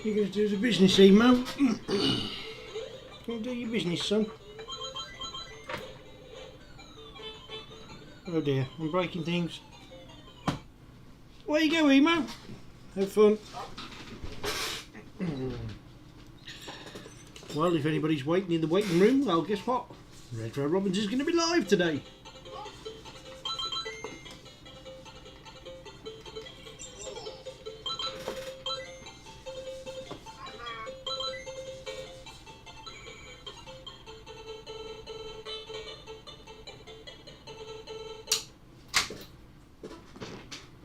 You're going to do the business, Emo. Can you do your business, son? Oh dear, I'm breaking things. Where you go, Emo? Have fun. Well, if anybody's waiting in the waiting room, well, guess what? Retro Robbins is going to be live today.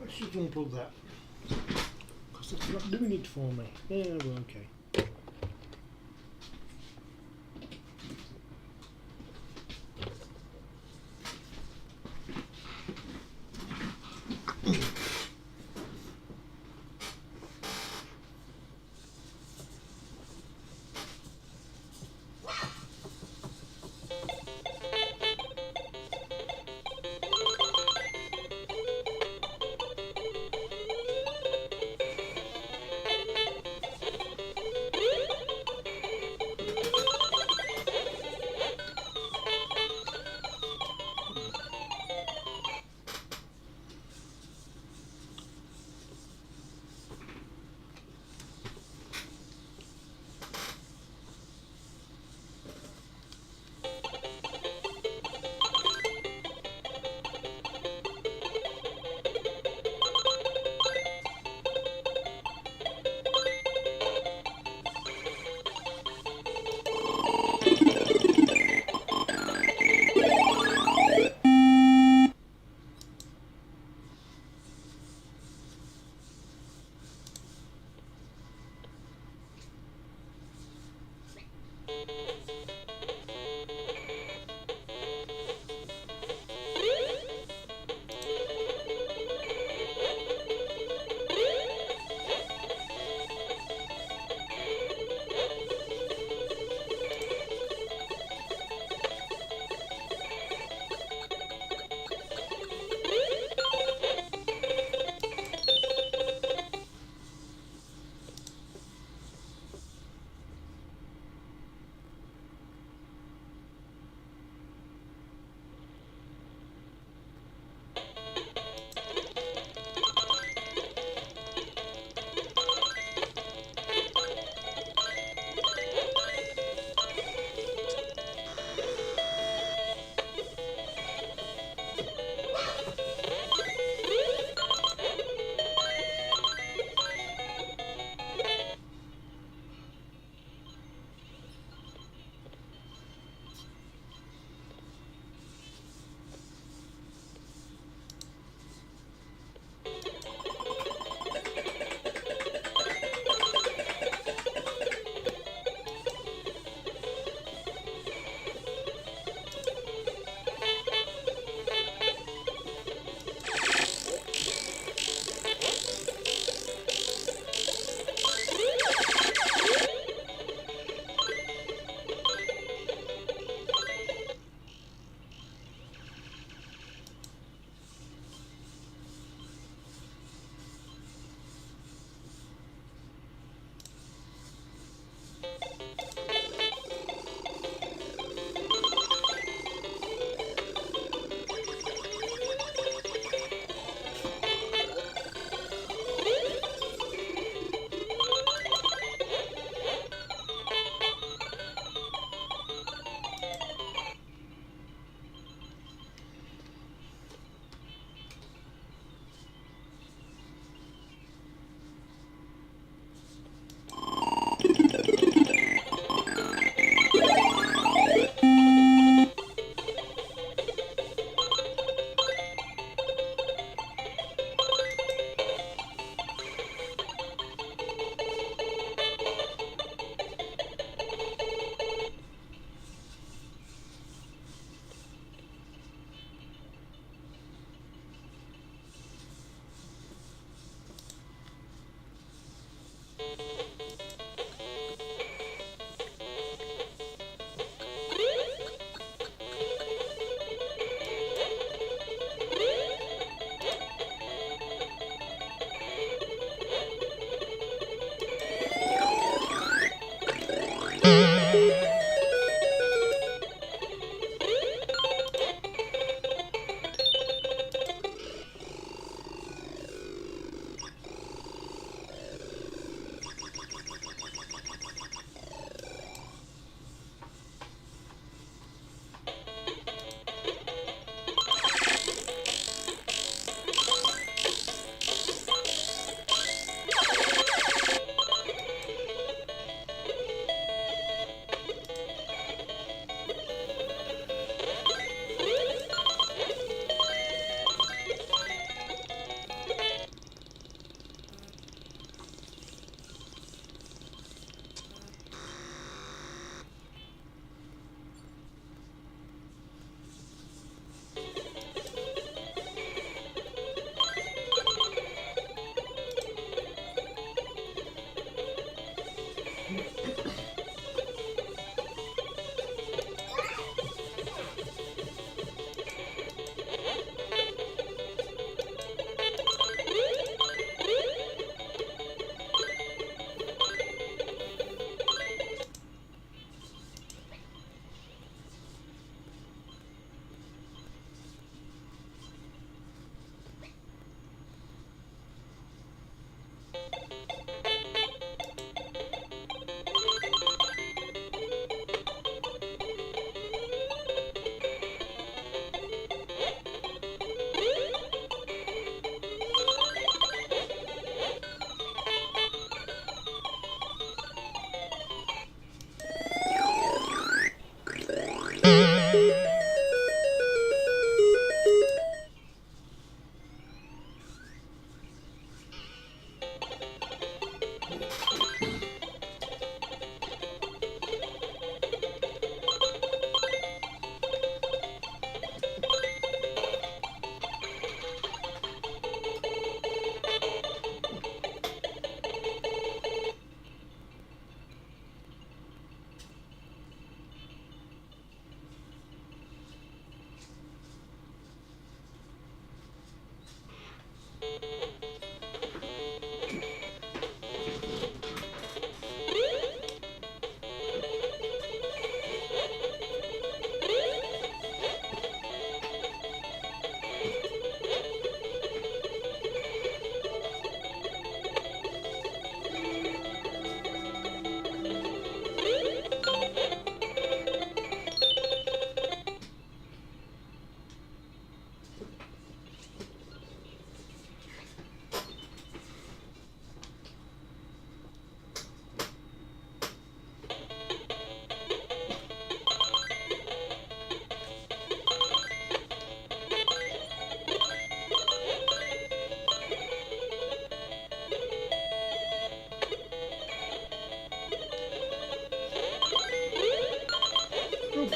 Let's just unplug that, because it's not doing it for me. Yeah, well, okay.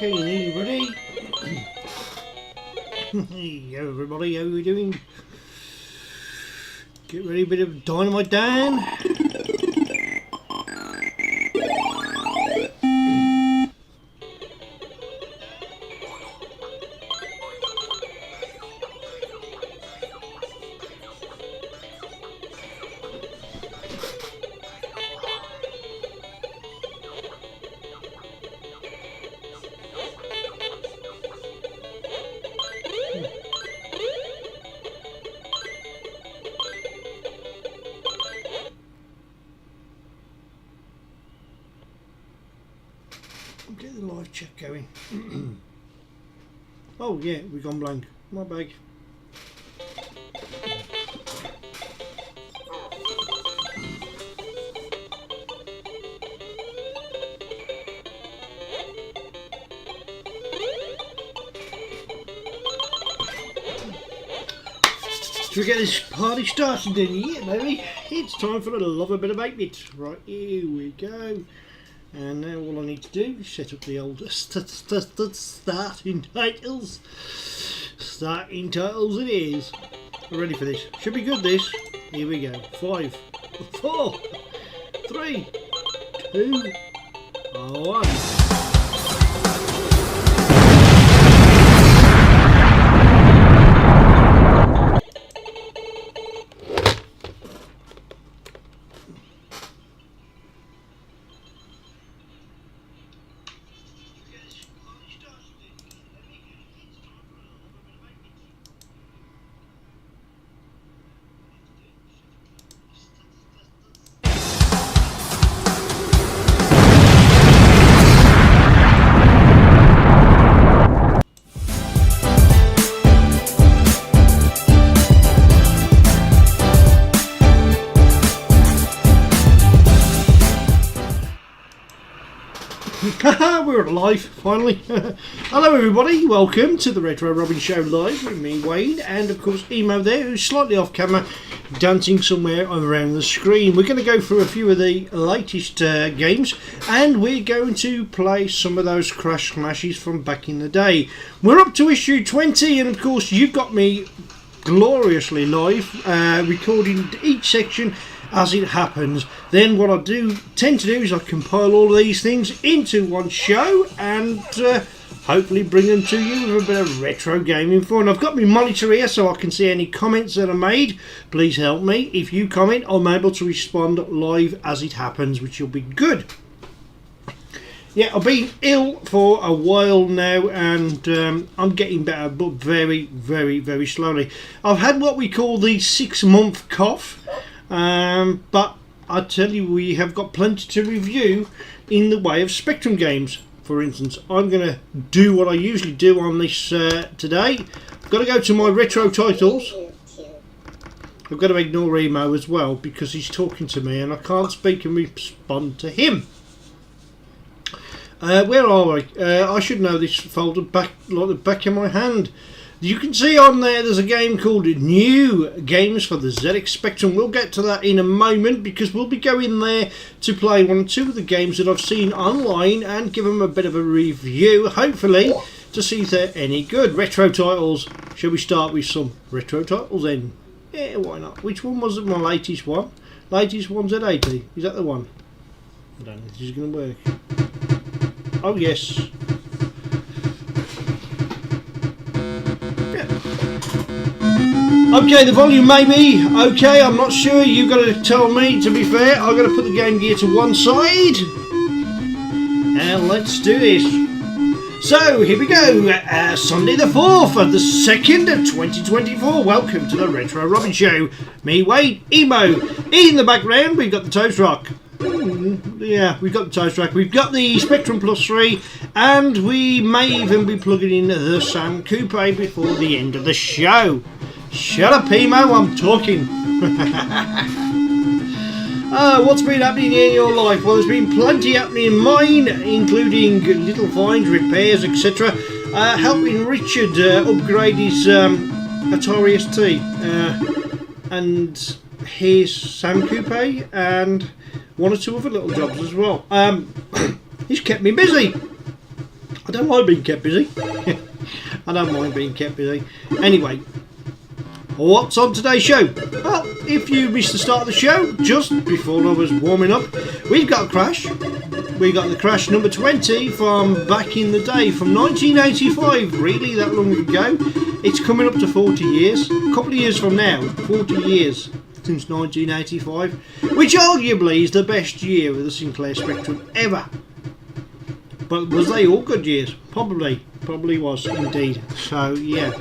Okay, everybody. Hey everybody, how are we doing? Get ready, a bit of Dynamite Dan. Get the live chat going. Oh yeah, we've gone blank. My bag. Should we get this party started then? Yeah, baby. It's time for a love a bit of 8-bit. Right, here we go. And now all I need to do is set up the old starting titles. Starting titles it is. We're ready for this. Should be good this. Here we go. 5, 4, 3, 2, 1. We're live finally. Hello everybody, welcome to the Retro Robbins Show live with me, Wayne, and of course Emo there, who's slightly off camera, dancing somewhere around the screen. We're going to go through a few of the latest games, and we're going to play some of those Crash Smashes from back in the day. We're up to issue 20, and of course you've got me gloriously live, recording each section as it happens. Then what I do tend to do is I compile all of these things into one show and hopefully bring them to you with a bit of retro gaming fun. I've got my monitor here so I can see any comments that are made. Please help me. If you comment, I'm able to respond live as it happens, which will be good. Yeah, I've been ill for a while now and I'm getting better, but very, very, very slowly. I've had what we call the 6-month cough, but I tell you, we have got plenty to review in the way of Spectrum games. For instance, I'm going to do what I usually do on this today. I've got to go to my retro titles. I've got to ignore Emo as well because he's talking to me and I can't speak and respond to him. Where are we? I should know this folder back like the back of my hand. You can see on there's a game called New Games for the ZX Spectrum. We'll get to that in a moment because we'll be going there to play 1 or 2 of the games that I've seen online and give them a bit of a review, hopefully, to see if they're any good. Retro titles. Shall we start with some retro titles then? Yeah, why not? Which one was my latest one? Latest one's at 80. Is that the one? I don't know if this is going to work. Oh yes. Yeah. Okay, the volume may be okay. I'm not sure. You've got to tell me. To be fair, I've got to put the game gear to one side, and let's do this. So here we go. Sunday the 4th of the 2nd of 2024. Welcome to the Retro Robbins Show. Me, Wade, Emo. In the background, we've got the Toast Rock. Yeah, we've got the Toast Rack, we've got the Spectrum Plus 3, and we may even be plugging in the Sam Coupe before the end of the show. Shut up, Emo, I'm talking. What's been happening in your life? Well, there's been plenty happening in mine, including little finds, repairs, etc. Helping Richard upgrade his Atari ST and his Sam Coupe, and 1 or 2 other little jobs as well. He's kept me busy. I don't mind being kept busy. I don't mind being kept busy. Anyway, what's on today's show? Well, if you missed the start of the show, just before I was warming up, we've got a crash. We got the crash number 20 from back in the day, from 1985, really that long ago. It's coming up to 40 years. A couple of years from now, 40 years. Since 1985, which arguably is the best year of the Sinclair Spectrum ever. But was they all good years? Probably was indeed. So yeah.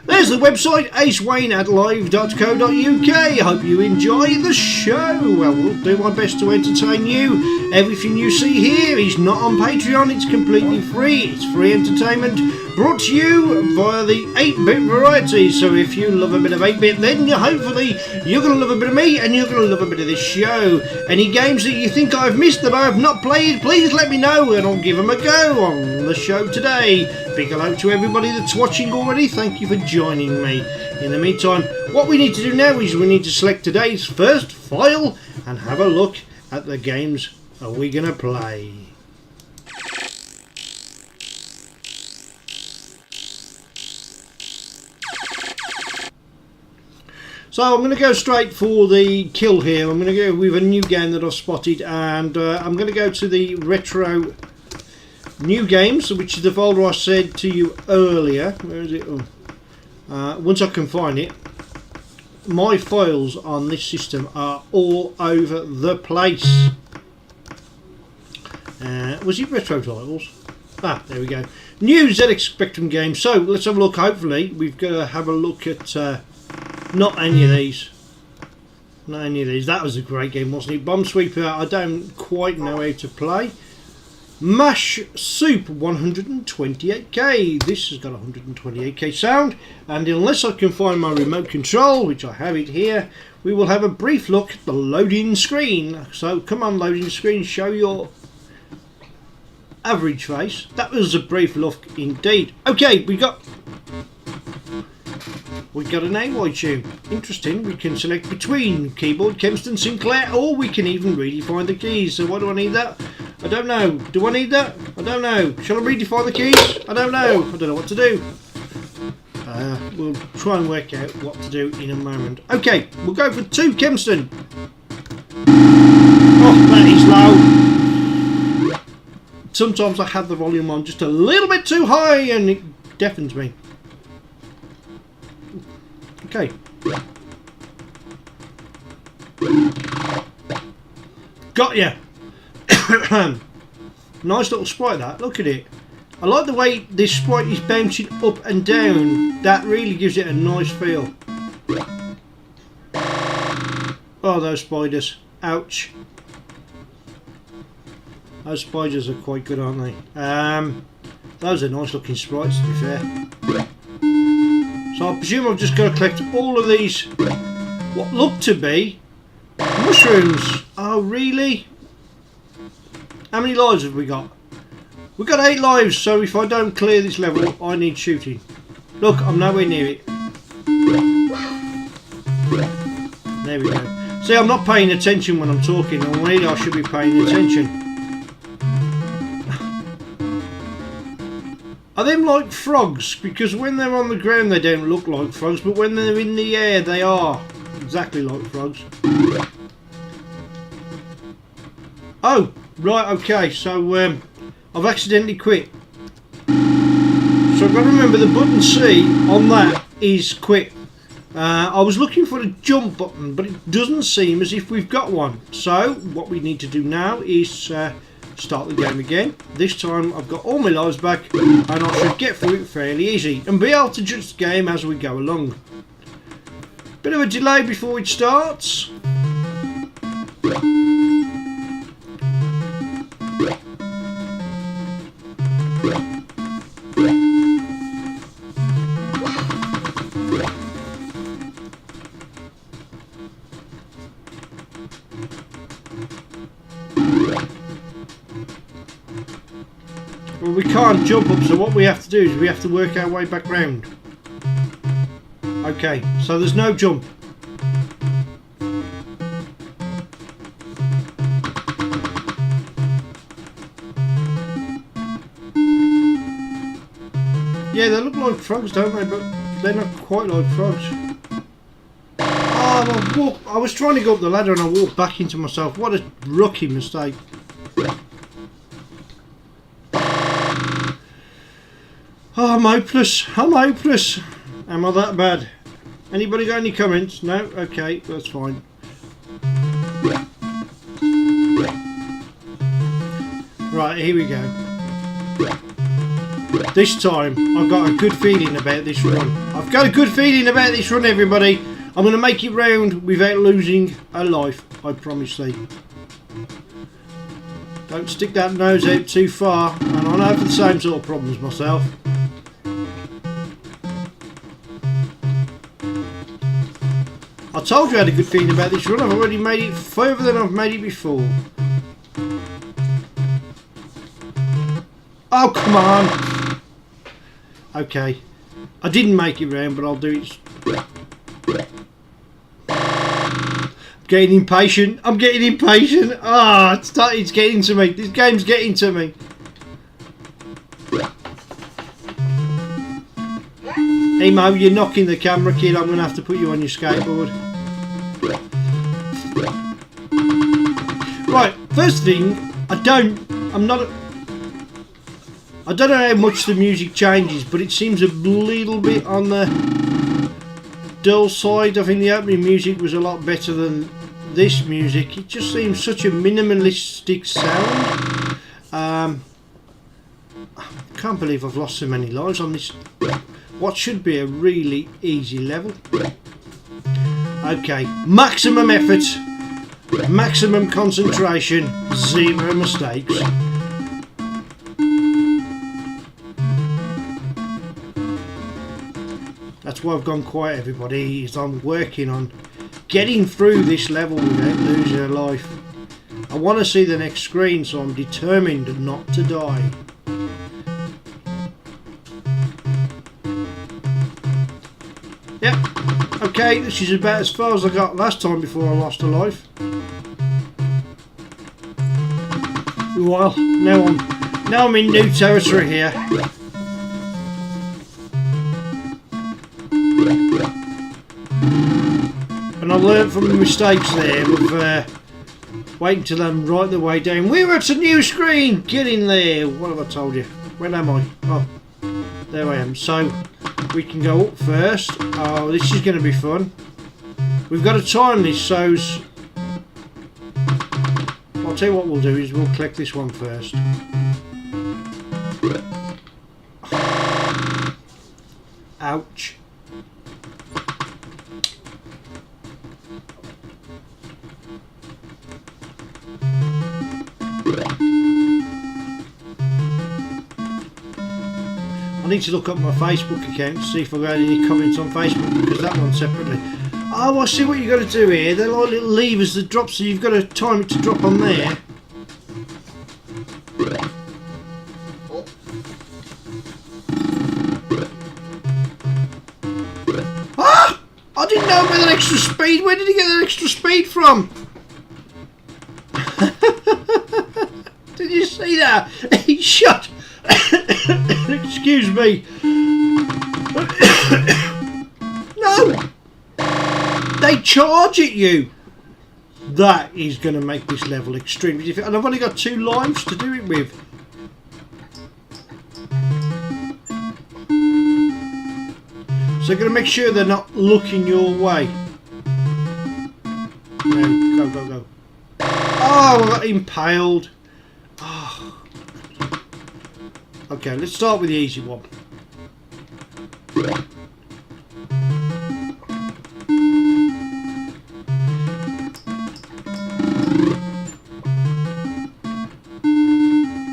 There's the website, acewayne@live.co.uk. Hope you enjoy the show. Well, we'll do my best to entertain you. Everything you see here is not on Patreon. It's completely free. It's free entertainment brought to you via the 8-bit variety. So if you love a bit of 8-bit, then hopefully you're going to love a bit of me and you're going to love a bit of this show. Any games that you think I've missed that I have not played, please let me know and I'll give them a go on the show today. Big hello to everybody that's watching already. Thank you for joining me. In the meantime, what we need to do now is we need to select today's first file and have a look at the games we're going to play. So I'm going to go straight for the kill here. I'm going to go with a new game that I've spotted, and I'm going to go to the retro new games, which is the folder I said to you earlier. Where is it? Once I can find it. My files on this system are all over the place. Was it retro titles? Ah, there we go. New ZX Spectrum games. So let's have a look. Hopefully we've got to have a look at not any of these. Not any of these. That was a great game, wasn't it? Bomb Sweeper, I don't quite know how to play. Mash Soup 128k. This has got 128k sound, and unless I can find my remote control, which I have it here, we will have a brief look at the loading screen. So come on, loading screen, show your average face. That was a brief look indeed. Okay, we got an AY tune. Interesting. We can select between keyboard, Kempston, Sinclair, or we can even redefine the keys. So why do I need that? I don't know. Do I need that? I don't know. Shall I redefine the keys? I don't know. I don't know what to do. We'll try and work out what to do in a moment. Okay, we'll go for 2 Kempston. Oh, that is low. Sometimes I have the volume on just a little bit too high and it deafens me. Okay. Got ya. Nice little sprite that. Look at it. I like the way this sprite is bouncing up and down. That really gives it a nice feel. Oh, those spiders. Ouch. Those spiders are quite good, aren't they? Those are nice looking sprites, to be fair. So I presume I've just got to collect all of these, what look to be mushrooms. Oh, really? How many lives have we got? We've got 8 lives, so if I don't clear this level, I need shooting. Look, I'm nowhere near it. There we go. See, I'm not paying attention when I'm talking, and really I should be paying attention. Are them like frogs? Because when they're on the ground they don't look like frogs, but when they're in the air they are exactly like frogs. Oh, right, okay, so I've accidentally quit. So I've got to remember the button C on that is quit. I was looking for a jump button, but it doesn't seem as if we've got one. So what we need to do now is start the game again. This time I've got all my lives back and I should get through it fairly easy and be able to judge the game as we go along. Bit of a delay before it starts. Well, we can't jump up, so what we have to do is we have to work our way back round. Okay, so there's no jump. Yeah, they look like frogs, don't they? But they're not quite like frogs. Oh, I was trying to go up the ladder and I walked back into myself. What a rookie mistake. Oh, I'm hopeless. I'm hopeless. Am I that bad? Anybody got any comments? No? Okay, that's fine. Right, here we go. This time, I've got a good feeling about this run. I've got a good feeling about this run, everybody. I'm going to make it round without losing a life, I promise you. Don't stick that nose out too far, and I know for the same sort of problems myself. I told you I had a good feeling about this run. I've already made it further than I've made it before. Oh, come on. Okay. I didn't make it round, but I'll do it. I'm getting impatient. I'm getting impatient. Ah, it's getting to me. This game's getting to me. Hey Mo, you're knocking the camera, kid. I'm going to have to put you on your skateboard. Right, first thing, I don't know how much the music changes, but it seems a little bit on the dull side. I think the opening music was a lot better than this music. It just seems such a minimalistic sound. I can't believe I've lost so many lives on this, what should be a really easy level. Okay, maximum effort, maximum concentration, 0 mistakes. That's why I've gone quiet, everybody, is I'm working on getting through this level without losing a life. I want to see the next screen, so I'm determined not to die. Yep, okay, this is about as far as I got last time before I lost a life. Well, now I'm in new territory here. And I learned from the mistakes there of waiting till I'm right the way down. We're at a new screen! Get in there! What have I told you? Where am I? Oh, there I am. So, we can go up first. Oh, this is going to be fun. We've got to time this, so... I'll tell you what we'll do is we'll collect this one first. Ouch. I need to look up my Facebook account to see if I've got any comments on Facebook, because that one separately. Oh, I see what you've got to do here. They're like little levers that drop, so you've got to time it to drop on there. Ah! I didn't know about that extra speed. Where did he get that extra speed from? Did you see that? He shot. Excuse me. No! They charge at you. That is going to make this level extremely difficult. And I've only got 2 lives to do it with. So you're going to make sure they're not looking your way. No, go, go, go. Oh, I got impaled. Oh. Okay, let's start with the easy one.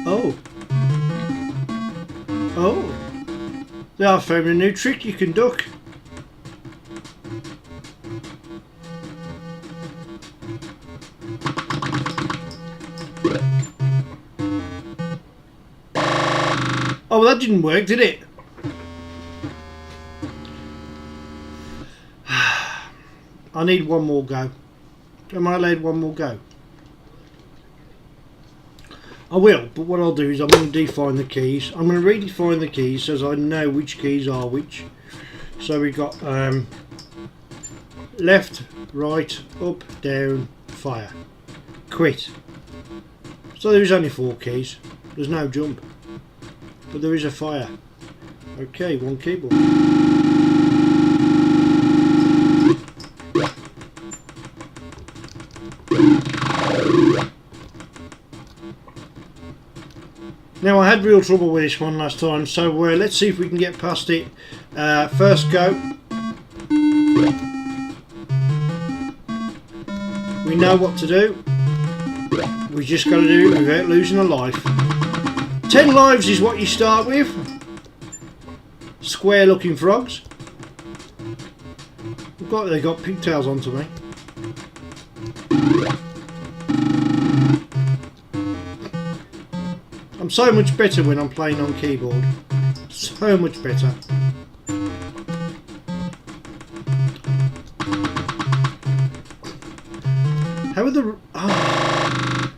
Oh. Oh. Now I found a new trick. You can duck. Oh, well, that didn't work, did it? I need one more go. Am I allowed one more go? I will, but what I'll do is I'm going to define the keys. I'm going to redefine the keys so I know which keys are which. So we've got left, right, up, down, fire, quit. So there's only 4 keys. There's no jump. But there is a fire. Okay, one keyboard. Now I had real trouble with this one last time, so let's see if we can get past it. First go. We know what to do. We just got to do it without losing a life. 10 lives is what you start with. Square looking frogs. They got pigtails onto me. I'm so much better when I'm playing on keyboard. So much better. How are the... Oh.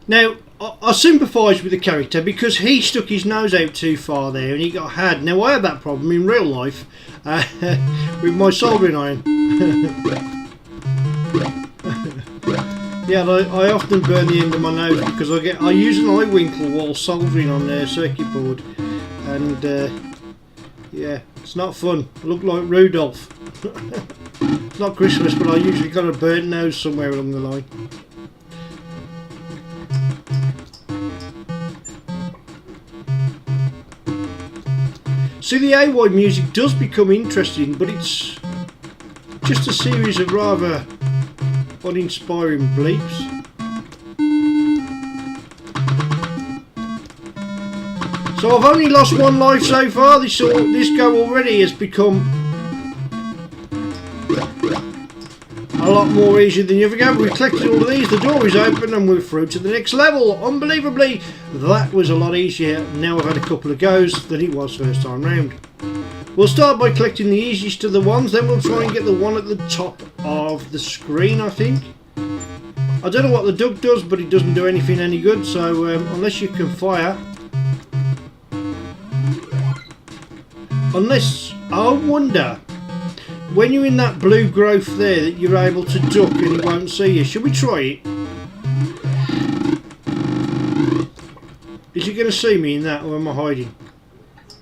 Now, I sympathise with the character because he stuck his nose out too far there and he got had. Now I had that problem in real life with my soldering iron. Yeah, I often burn the end of my nose because I use an eye winkle while soldering on their circuit board, and yeah, it's not fun. I look like Rudolph. It's not Christmas, but I usually got a burnt nose somewhere along the line. See, the AY music does become interesting, but it's just a series of rather uninspiring bleeps. So I've only lost 1 life so far. This go already has become a lot more easier than the other go. We've collected all of these, the door is open and we're through to the next level. Unbelievably, that was a lot easier. Now I've had a couple of goes than it was first time round. We'll start by collecting the easiest of the ones, then we'll try and get the one at the top of the screen, I think. I don't know what the duck does, but it doesn't do anything any good, so unless you can fire. Unless, I wonder, when you're in that blue growth there, that you're able to duck and he won't see you. Should we try it? Is he going to see me in that, or am I hiding?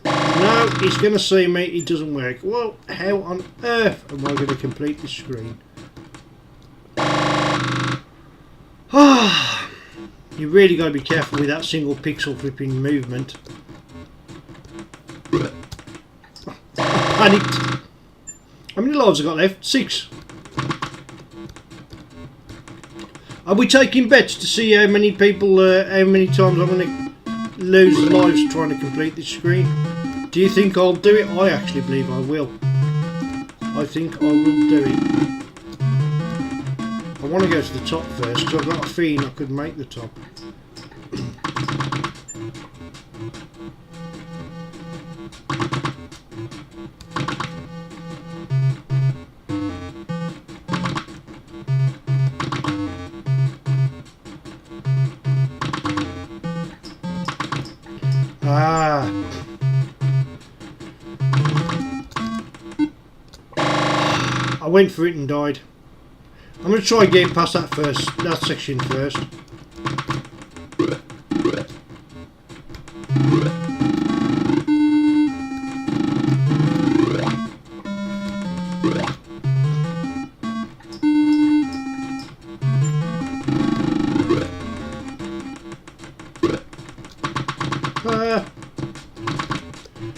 No, he's going to see me. It doesn't work. Well, how on earth am I going to complete this screen? Ah, you really got to be careful with that single pixel flipping movement. I panicked. How many lives have I got left? 6. Are we taking bets to see how many people, how many times I'm going to lose lives trying to complete this screen? Do you think I'll do it? I actually believe I will. I think I will do it. I want to go to the top first because I've got a feeling I could make the top. Ah. I went for it and died. I'm going to try getting past that section first.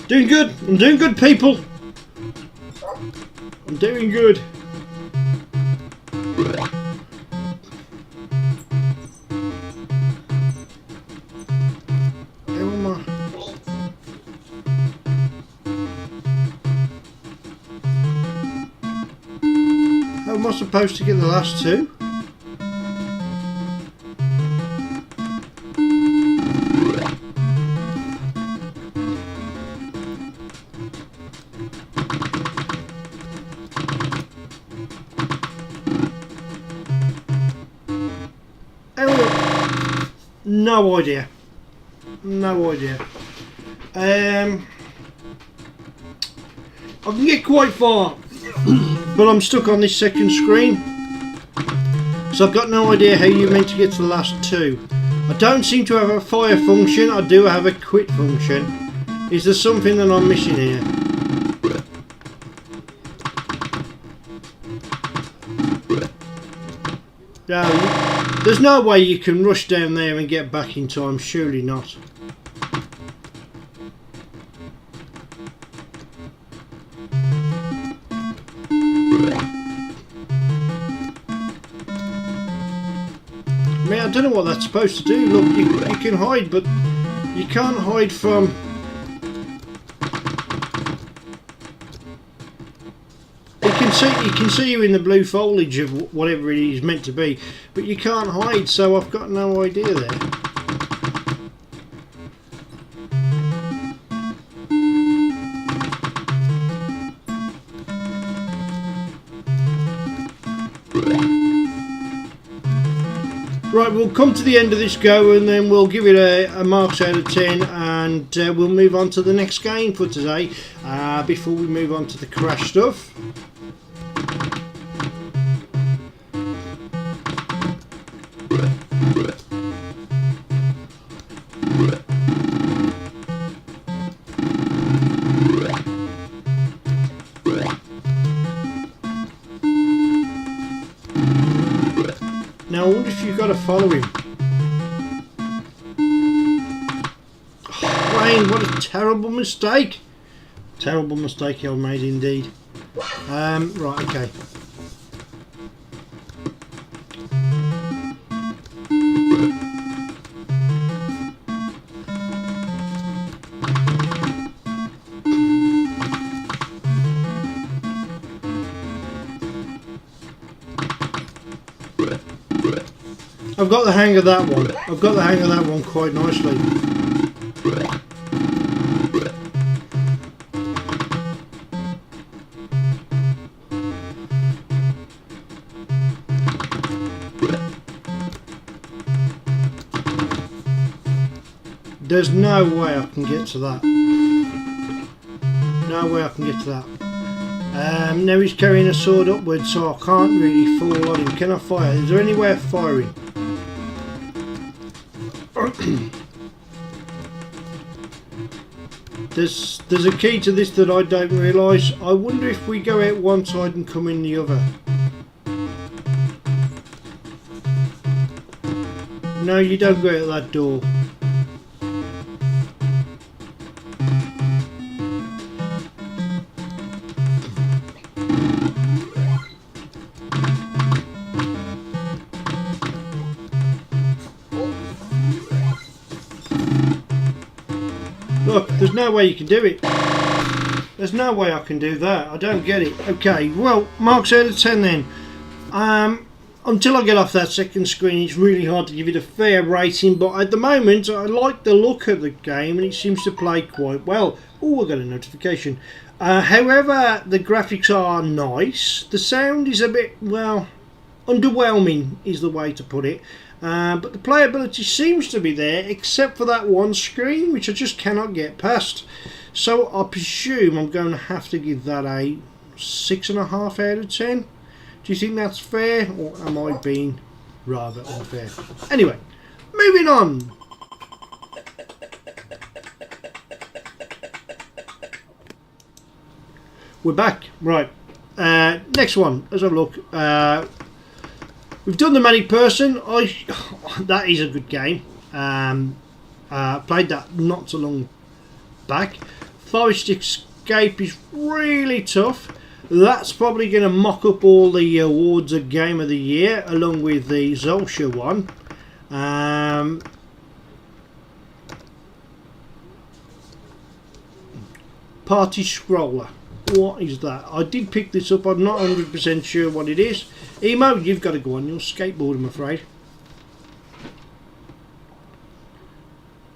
Doing good. I'm doing good, people. I'm doing good. How am I supposed to get the last 2? No idea. No idea. I can get quite far, but I'm stuck on this second screen. So I've got no idea how you're meant to get to the last 2. I don't seem to have a fire function. I do have a quit function. Is there something that I'm missing here? No, there's no way you can rush down there and get back in time. Surely not. I mean, I don't know what that's supposed to do. Look, you can hide, but you can't hide from... You can see you in the blue foliage of whatever it is meant to be, but you can't hide, so I've got no idea there. Right, we'll come to the end of this go and then we'll give it a marks out of 10 and we'll move on to the next game for today before we move on to the crash stuff. Now I wonder if you've got to follow him. Oh, Wayne, what a terrible mistake. Terrible mistake I've made indeed. Right, okay. I've got the hang of that one. I've got the hang of that one quite nicely. There's no way I can get to that. No way I can get to that. Now he's carrying a sword upwards, so I can't really fall on him. Can I fire? Is there any way of firing? There's a key to this that I don't realise. I wonder if we go out one side and come in the other. No, you don't go out that door. Look, there's no way you can do it. There's no way I can do that. I don't get it. Okay, well, marks out of 10 then. Until I get off that second screen, it's really hard to give it a fair rating, but at the moment, I like the look of the game and it seems to play quite well. Oh, I got a notification. However, the graphics are nice. The sound is a bit, well, underwhelming is the way to put it. But the playability seems to be there, except for that one screen, which I just cannot get past. So I presume I'm going to have to give that a 6.5 out of 10. Do you think that's fair, or am I being rather unfair? Anyway, moving on. We're back. Right. Next one. Let's have a look. We've done the Manic Person. That is a good game. Played that not so long back. Forest Escape is really tough. That's probably going to mock up all the awards of Game of the Year, along with the Zolsha one. Party Scroller. What is that? I did pick this up. I'm not 100% sure what it is. Emo, you've got to go on your skateboard, I'm afraid.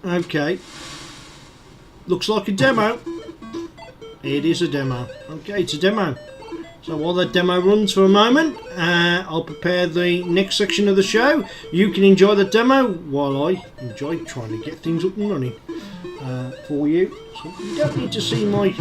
Okay. Looks like a demo. It is a demo. Okay, it's a demo. So while that demo runs for a moment, I'll prepare the next section of the show. You can enjoy the demo while I enjoy trying to get things up and running for you. So you don't need to see me.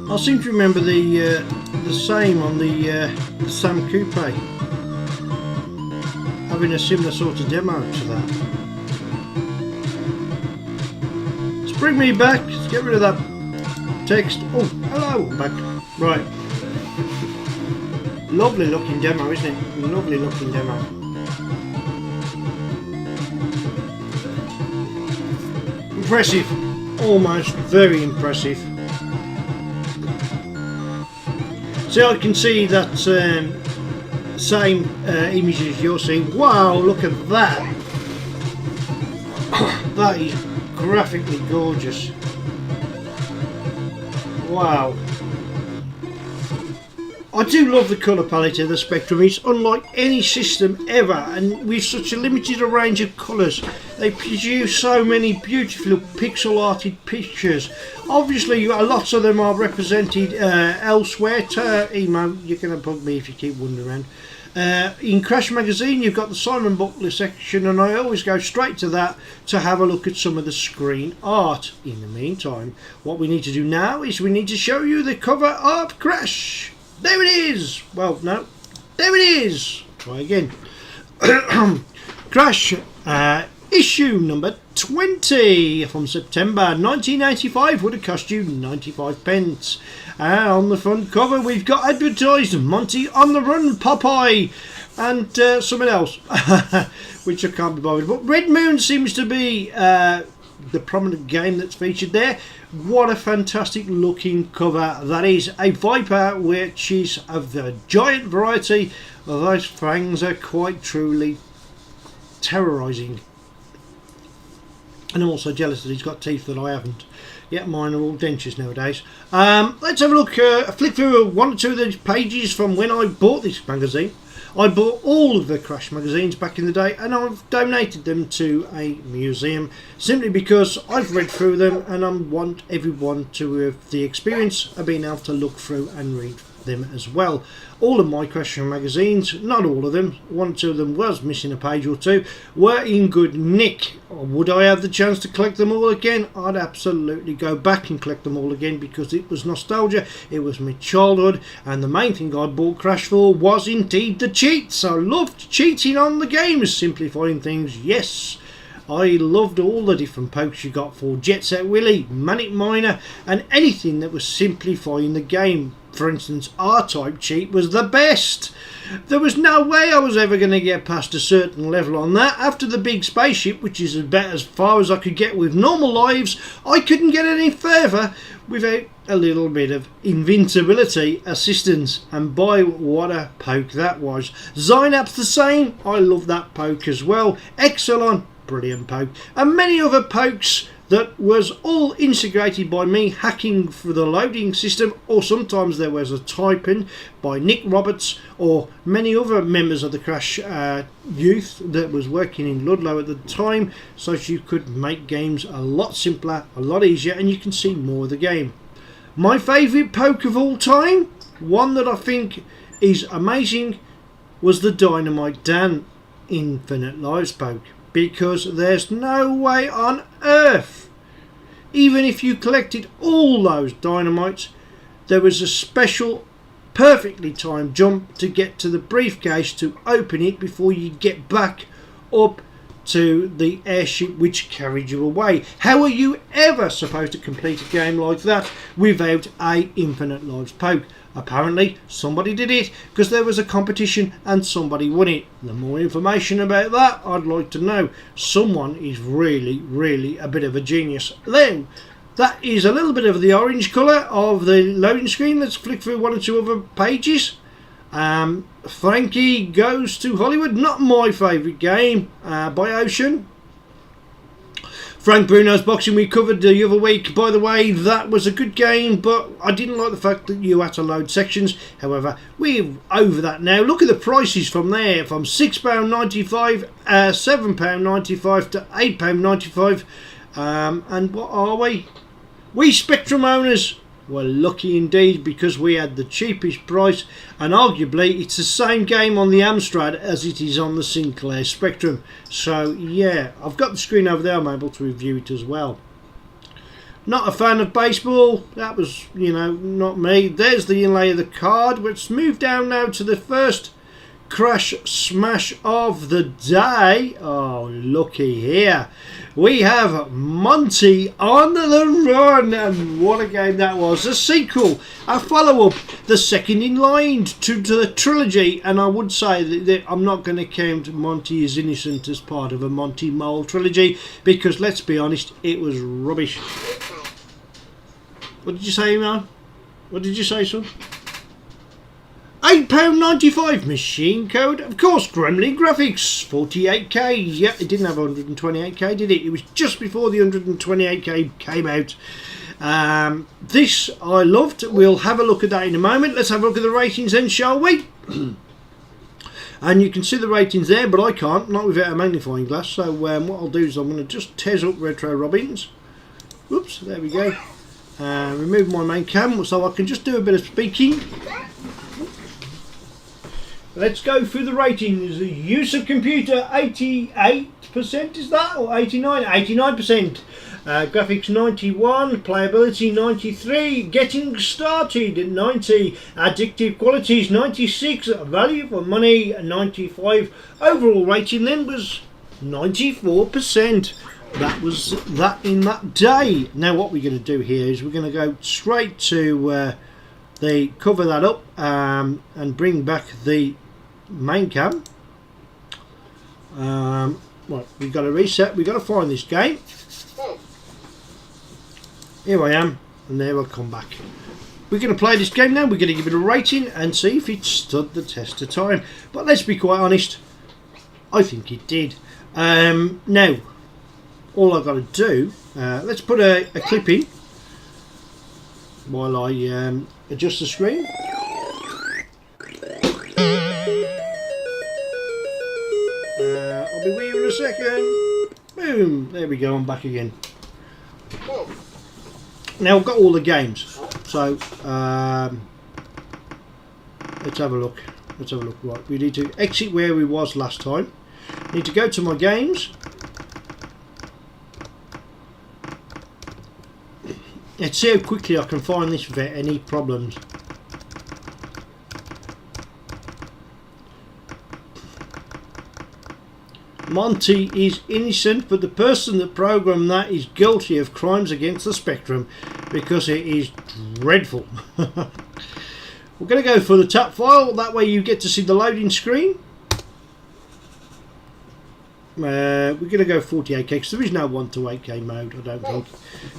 I seem to remember the same on the Sam Coupe, having a similar sort of demo to that. Let's bring me back. Let's get rid of that text. Oh, hello, I'm back. Right. Lovely looking demo, isn't it? Lovely looking demo. Impressive. Almost very impressive. So I can see that same images you're seeing. Wow, look at that. That is graphically gorgeous. Wow. I do love the colour palette of the Spectrum. It's unlike any system ever, and with such a limited range of colours, They produce so many beautiful pixel arted pictures. Obviously lots of them are represented elsewhere. Emo, you're going to bug me if you keep wandering around. In Crash Magazine you've got the Simon Butler section, and I always go straight to that to have a look at some of the screen art. In the meantime, what we need to do now is we need to show you the cover of Crash. There it is. Well, no, there it is. Try again. Crash issue number 20 from September 1985 would have cost you 95 pence. And on the front cover we've got advertised Monty on the Run, Popeye, and something else which I can't be bothered. But Red Moon seems to be the prominent game that's featured there. What a fantastic looking cover that is. A Viper which is of the giant variety. Those fangs are quite truly terrorising. And I'm also jealous that he's got teeth that I haven't. Yeah, mine are all dentures nowadays. Let's have a look, flick through one or two of these pages from when I bought this magazine. I bought all of the Crash magazines back in the day, and I've donated them to a museum simply because I've read through them and I want everyone to have the experience of being able to look through and read them as well. All of my Crash magazines, not all of them, one or two of them was missing a page or two, were in good nick. Would I have the chance to collect them all again? I'd absolutely go back and collect them all again because it was nostalgia, it was my childhood, and the main thing I bought Crash for was indeed the cheats. I loved cheating on the game, simplifying things, yes. I loved all the different pokes you got for Jet Set Willy, Manic Miner, and anything that was simplifying the game. For instance, R-Type cheat was the best. There was no way I was ever going to get past a certain level on that. After the big spaceship, which is about as far as I could get with normal lives, I couldn't get any further without a little bit of invincibility assistance. And boy, what a poke that was. Zynap's the same. I love that poke as well. Exelon, brilliant poke. And many other pokes that was all integrated by me hacking for the loading system, or sometimes there was a typing by Nick Roberts or many other members of the Crash youth that was working in Ludlow at the time, so you could make games a lot simpler, a lot easier, and you can see more of the game. My favourite poke of all time, one that I think is amazing, was the Dynamite Dan Infinite Lives poke. Because there's no way on earth, even if you collected all those dynamites, there was a special perfectly timed jump to get to the briefcase to open it before you get back up to the airship which carried you away. How are you ever supposed to complete a game like that without a Infinite Lives poke? Apparently somebody did it because there was a competition and somebody won it. The more information about that I'd like to know. Someone is really a bit of a genius. Then that is a little bit of the orange colour of the loading screen. Let's flick through one or two other pages. Frankie Goes to Hollywood, not my favourite game, by Ocean. Frank Bruno's Boxing we covered the other week. By the way, that was a good game, but I didn't like the fact that you had to load sections. However, we're over that now. Look at the prices from there, from £6.95, £7.95 to £8.95. And what are we? We Spectrum owners were lucky indeed because we had the cheapest price, and arguably it's the same game on the Amstrad as it is on the Sinclair Spectrum. So yeah, I've got the screen over there, I'm able to review it as well. Not a fan of baseball, that was, you know, not me. There's the inlay of the card. Let's move down now to the first Crash smash of the day. Oh, looky here. We have Monty on the Run, and what a game that was. A sequel, a follow-up, the second in line to the trilogy, and I would say that I'm not going to count Monty is Innocent as part of a Monty Mole trilogy, because let's be honest, it was rubbish. What did you say, man? What did you say, son? £8.95 machine code, of course. Gremlin graphics, 48k. Yeah, it didn't have 128k, did it? It was just before the 128k came out. This I loved. We'll have a look at that in a moment. Let's have a look at the ratings then, shall we? and you can see the ratings there, but I can't, not without a magnifying glass. So what I'll do is I'm going to just tez up Retro Robbins. Whoops, there we go. Remove my main cam so I can just do a bit of speaking. Let's go through the ratings. The use of computer 88%, is that, or 89? 89%. Graphics 91, playability 93, getting started at 90, addictive qualities 96, value for money 95. Overall rating then was 94%. That was that in that day. Now what we're going to do here is we're going to go straight to cover that up and bring back the main cam. Right, we've got to reset, we've got to find this game. Here I am, and there I'll come back. We're going to play this game now. We're going to give it a rating and see if it stood the test of time. But let's be quite honest, I think it did. Now, all I've got to do, let's put a clip in while I adjust the screen. I'll be with you in a second. Boom, there we go, I'm back again. Now I've got all the games, so let's have a look. Right, we need to exit where we was last time. Need to go to my games. Let's see how quickly I can find this without any problems. Monty is innocent, but the person that programmed that is guilty of crimes against the spectrum, because it is dreadful. We're going to go for the tap file, that way you get to see the loading screen. We're going to go 48k because there is no 1 to 8k mode, I don't think.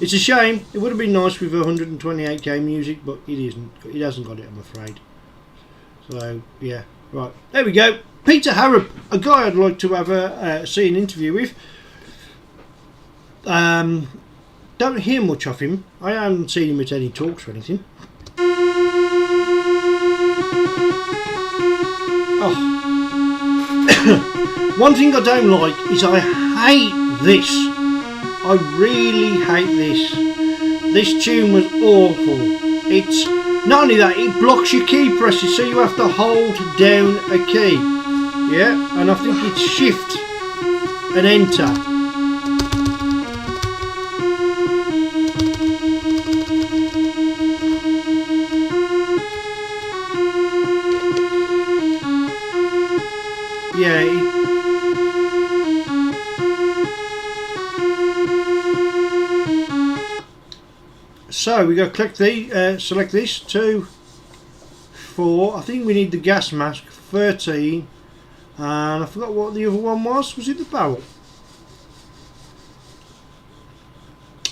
It's a shame, it would have been nice with 128k music, but it isn't. It hasn't got it, I'm afraid. So yeah, right, there we go. Peter Harrop, a guy I'd like to have see an interview with. Don't hear much of him. I haven't seen him at any talks or anything. Oh. One thing I don't like is I hate this. I really hate this. This tune was awful. It's not only that, it blocks your key presses, so you have to hold down a key. Yeah, and I think it's shift and enter. Yeah. So we go click the select this 2, 4. I think we need the gas mask 13. And I forgot what the other one was. Was it the barrel?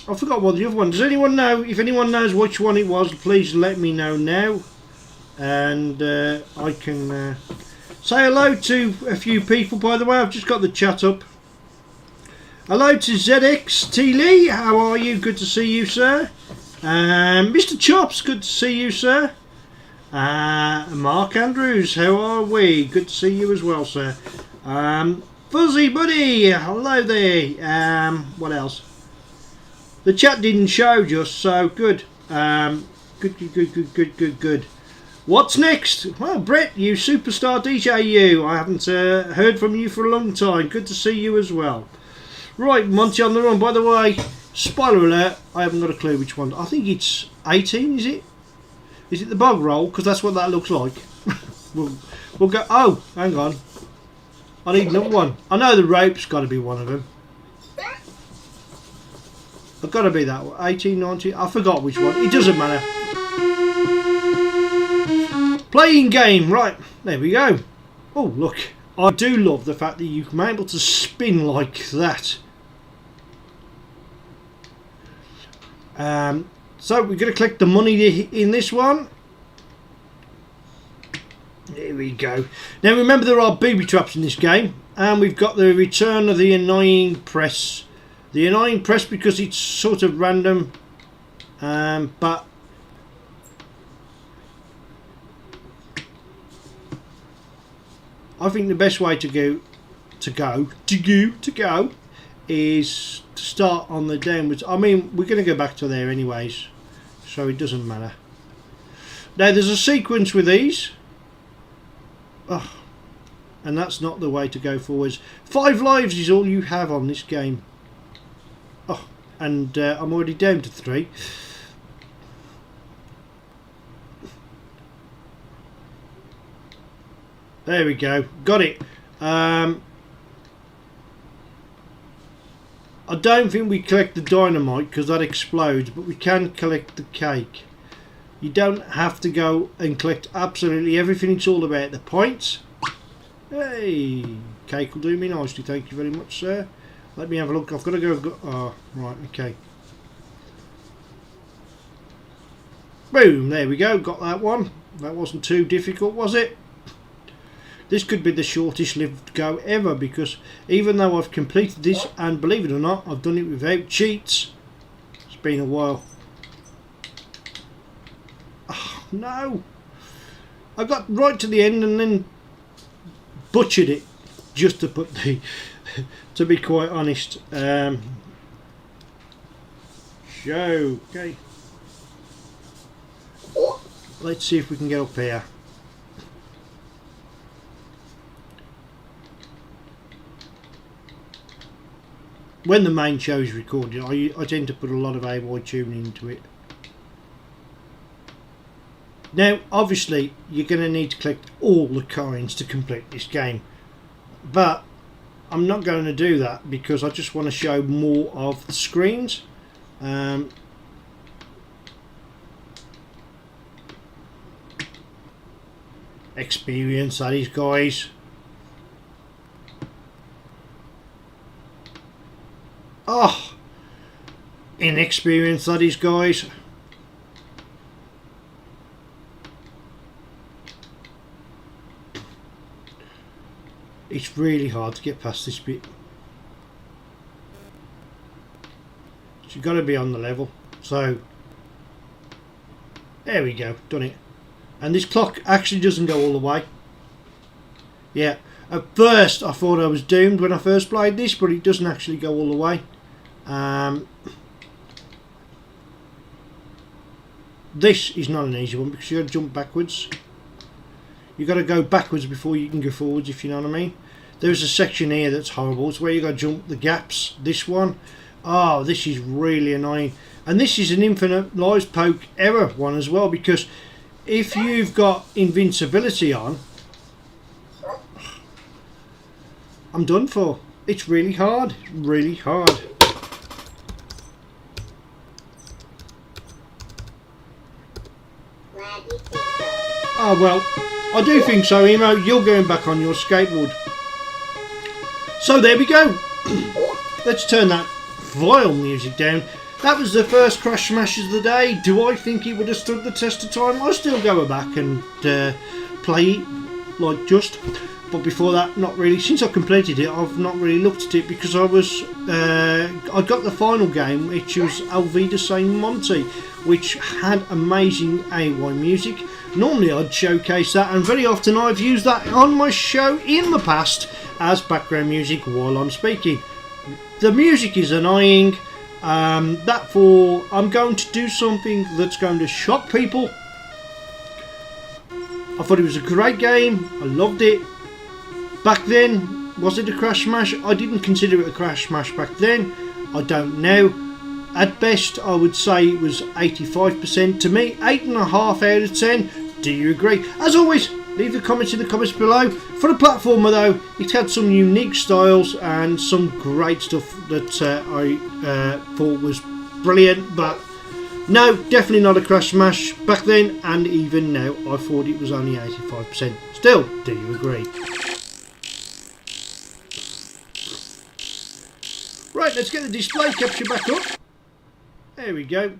I forgot what the other one. Does anyone know? If anyone knows which one it was, please let me know now, and I can say hello to a few people. By the way, I've just got the chat up. Hello to ZX T Lee. How are you? Good to see you, sir. Mr. Chops, good to see you, sir. Mark Andrews, how are we? Good to see you as well, sir. Fuzzy Buddy, hello there. What else? The chat didn't show just, so good. Good. What's next? Well, Brett, you superstar DJ, you. I haven't heard from you for a long time. Good to see you as well. Right, Monty on the run. By the way, spoiler alert, I haven't got a clue which one. I think it's 18, is it? Is it the bog roll? Because that's what that looks like. we'll go. Oh, hang on. I need another one. I know the rope's got to be one of them. I've got to be that one. 18, 19. I forgot which one. It doesn't matter. Playing game. Right. There we go. Oh, look. I do love the fact that you can be able to spin like that. So we're going to click the money in this one. There we go. Now remember, there are booby traps in this game, and we've got the return of the annoying press. The annoying press because it's sort of random, but I think the best way to go is to start on the downwards. I mean, we're going to go back to there anyways, so it doesn't matter. Now there's a sequence with these. Oh, and that's not the way to go forwards. 5 lives is all you have on this game. Oh, and I'm already down to 3. There we go, got it. I don't think we collect the dynamite because that explodes, but we can collect the cake. You don't have to go and collect absolutely everything, it's all about the points. Hey, cake will do me nicely, thank you very much, sir. Let me have a look. I've got to go. Oh, right, okay. Boom, there we go, got that one. That wasn't too difficult, was it? This could be the shortest lived go ever, because even though I've completed this, and believe it or not, I've done it without cheats. It's been a while. Oh, no. I got right to the end and then butchered it, just to put the... to be quite honest. Okay. Let's see if we can get up here. When the main show is recorded, I tend to put a lot of AY tuning into it. Now, obviously, you're going to need to collect all the coins to complete this game. But I'm not going to do that because I just want to show more of the screens. Experience, that is, guys. Oh, inexperience, that is, guys. It's really hard to get past this bit. So you've got to be on the level. So there we go, done it. And this clock actually doesn't go all the way. Yeah, at first I thought I was doomed when I first played this, but it doesn't actually go all the way. This is not an easy one because you've got to jump backwards. You've got to go backwards before you can go forwards, if you know what I mean. There's a section here that's horrible. It's where you've got to jump the gaps. This one, oh, this is really annoying. And this is an infinite lives poke error one as well, because if you've got invincibility on, I'm done for. It's really hard, really hard. Oh well, I do think so, Emo. You're going back on your skateboard. So there we go. Let's turn that vile music down. That was the first Crash Smashes of the day. Do I think it would have stood the test of time? I'll still go back and play it, like just. But before that, not really. Since I completed it, I've not really looked at it because I got the final game, which was Alvida Saint Monte, which had amazing AY music. Normally I'd showcase that, and very often I've used that on my show in the past as background music while I'm speaking. The music is annoying. I'm going to do something that's going to shock people. I thought it was a great game. I loved it. Back then, was it a Crash Smash? I didn't consider it a Crash Smash back then. I don't know. At best, I would say it was 85% to me. 8.5 out of 10. Do you agree? As always, leave the comments in the comments below. For the platformer though, it had some unique styles and some great stuff that I thought was brilliant. But no, definitely not a Crash Smash back then, and even now I thought it was only 85%. Still, do you agree? Right, let's get the display capture back up. There we go.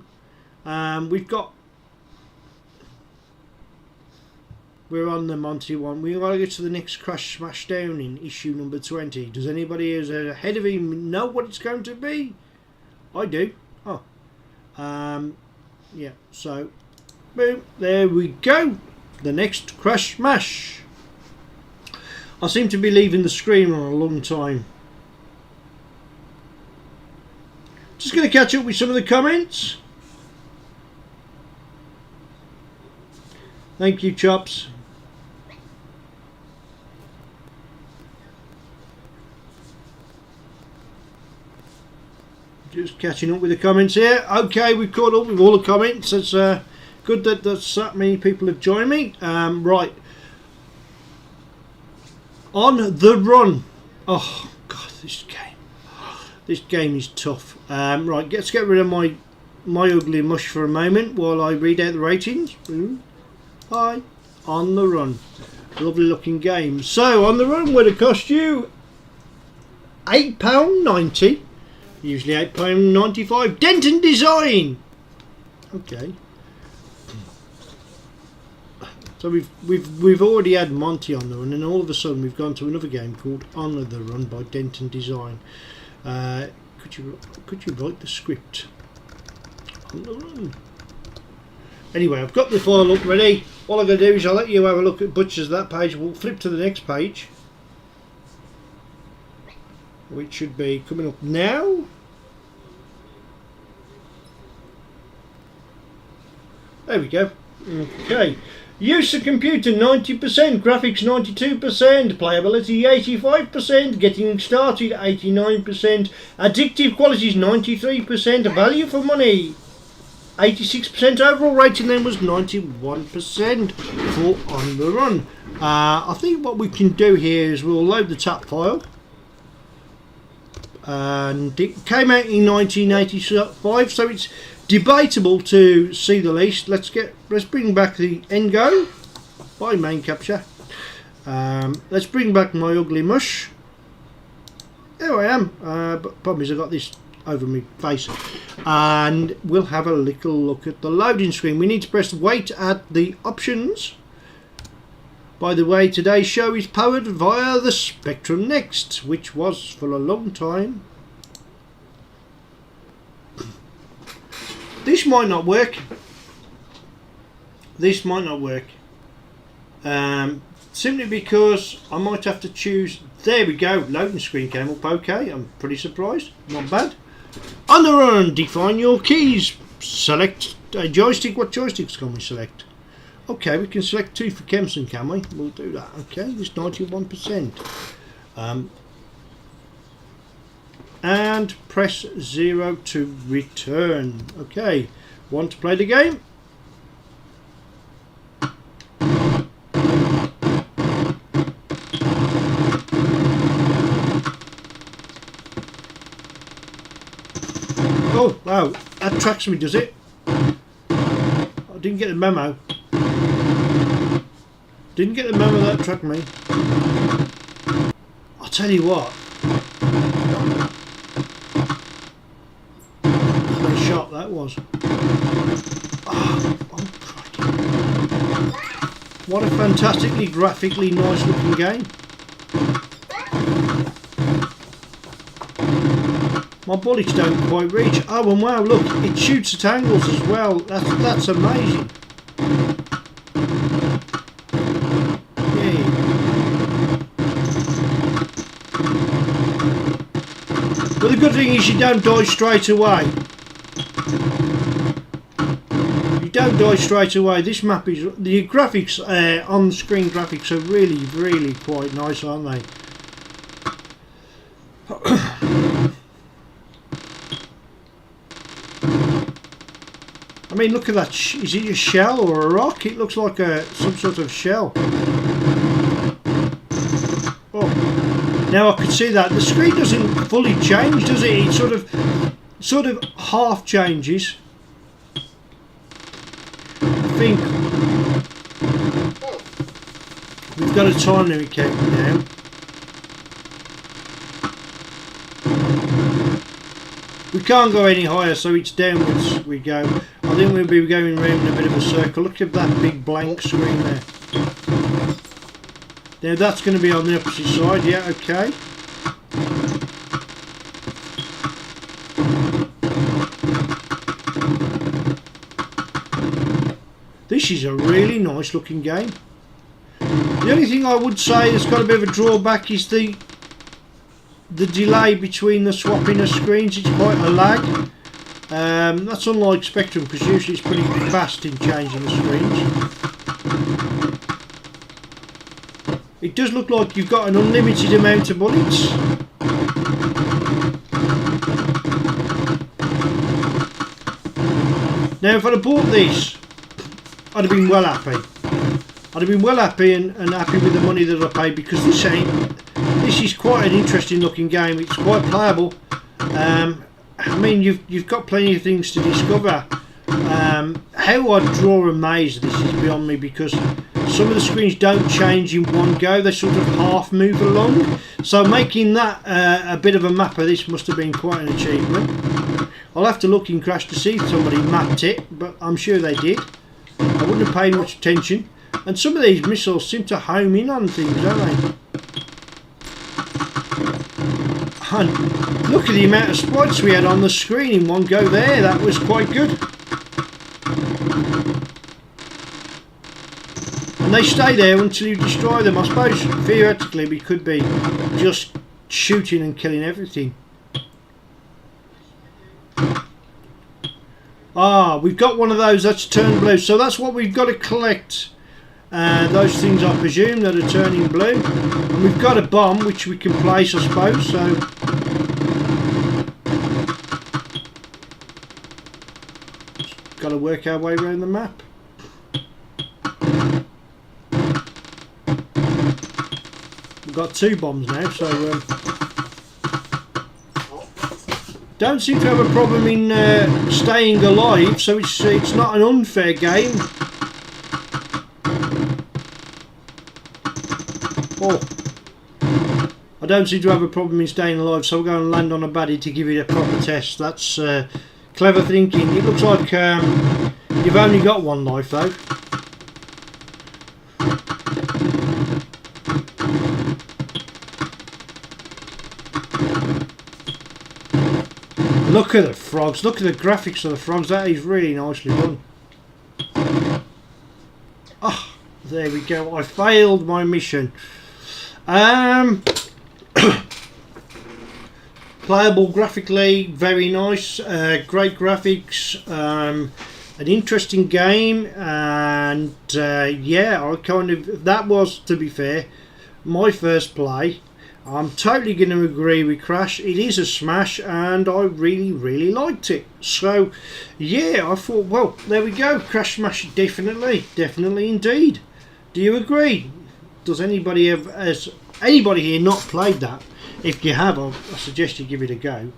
We're on the Monty one. We've got to get to the next Crash Smashdown in issue number 20. Does anybody who's ahead of him know what it's going to be? I do. Oh. Yeah, so boom, there we go. The next Crash Smash. I seem to be leaving the screen on a long time. Just going to catch up with some of the comments. Thank you, Chops. Just catching up with the comments here. Okay, we've caught up with all the comments. It's good that that many people have joined me. Right. On the Run. Oh, God, this game. This game is tough. Right, let's get rid of my ugly mush for a moment while I read out the ratings. Hi. On the Run. Lovely looking game. So, On the Run would have cost you £8.90. Usually £8.95. Denton Design. Okay. So we've already had Monty on the Run, and all of a sudden we've gone to another game called On the Run by Denton Design. Could you write the script? On the Run. Anyway, I've got the file up ready. All I'm going to do is I'll let you have a look at Butchers that page. We'll flip to the next page, which should be coming up now. There we go. Okay. Use of computer 90%, graphics 92%, playability 85%, getting started 89%, addictive qualities 93%, value for money 86%, overall rating then was 91% for On the Run. I think what we can do here is we'll load the tap file. And it came out in 1985, so it's debatable to see the least. Let's bring back the Engo by Main Capture. Let's bring back my ugly mush. There I am. But problem is I've got this over my face, and we'll have a little look at the loading screen. We need to press wait at the options. By the way, today's show is powered via the Spectrum Next, which was for a long time. This might not work. This might not work. Simply because I might have to choose. There we go. Loading screen came up. Okay, I'm pretty surprised. Not bad. On the Run. Define your keys. Select a joystick. What joysticks can we select? Okay, we can select 2 for Kempson, can we? We'll do that. Okay, it's 91%. And press 0 to return. Okay, want to play the game? Oh, wow, that tracks me, does it? I didn't get the memo. Didn't get the memo that tracked me. I'll tell you what. What a shot that was. Oh, what a fantastically graphically nice looking game. My bullets don't quite reach. Oh, and wow, look, it shoots at angles as well. That's amazing. But the good thing is you don't die straight away. You don't die straight away. This map is... The graphics, on the screen graphics are really, really quite nice, aren't they? I mean, look at that. Is it a shell or a rock? It looks like some sort of shell. Oh. Now I can see that the screen doesn't fully change, does it? It sort of half changes. I think we've got a time limit counting now. We can't go any higher, so it's downwards we go. I think we'll be going round in a bit of a circle. Look at that big blank screen there. Now that's going to be on the opposite side, yeah, okay. This is a really nice looking game. The only thing I would say that's got a bit of a drawback is the delay between the swapping of screens. It's quite a lag. That's unlike Spectrum, because usually it's pretty fast in changing the screens. It does look like you've got an unlimited amount of bullets. Now if I'd have bought this, I'd have been well happy. I'd have been well happy and happy with the money that I paid, because this is quite an interesting looking game. It's quite playable. I mean, you've got plenty of things to discover. How I draw a maze, this is beyond me, because some of the screens don't change in one go. They sort of half move along. So making that a bit of a map of this must have been quite an achievement. I'll have to look in Crash to see if somebody mapped it, but I'm sure they did. I wouldn't have paid much attention. And some of these missiles seem to home in on things, don't they? And look at the amount of sprites we had on the screen in one go there. That was quite good. And they stay there until you destroy them. I suppose theoretically we could be just shooting and killing everything. Ah, we've got one of those that's turned blue. So that's what we've got to collect. Those things, I presume, that are turning blue. And we've got a bomb which we can place, I suppose. So got to work our way around the map. We've got 2 bombs now, so don't seem to have a problem in staying alive. So it's not an unfair game. Oh, I don't seem to have a problem in staying alive, so we're going to land on a baddie to give it a proper test. That's clever thinking. It looks like you've only got 1 life though. Look at the frogs, look at the graphics of the frogs. That is really nicely done. Ah, there we go. I failed my mission. Playable graphically, very nice, great graphics, an interesting game, and yeah, that was, to be fair, my first play. I'm totally going to agree with Crash. It is a smash, and I really liked it. So yeah, I thought, well, there we go, Crash Smash, definitely indeed. Do you agree? Does anybody has anybody here not played that? If you have, I suggest you give it a go.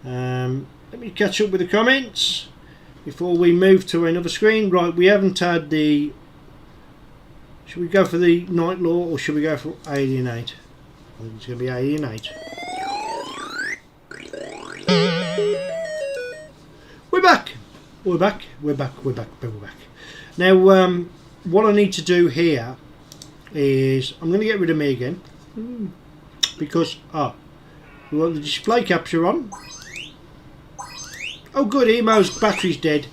Let me catch up with the comments before we move to another screen. Right, we haven't had the... Should we go for the Night Law, or should we go for Alienate? I think it's going to be Alienate. We're back! We're back. Now, what I need to do here is I'm going to get rid of me again, because we want the display capture on. Oh good, Emo's battery's dead.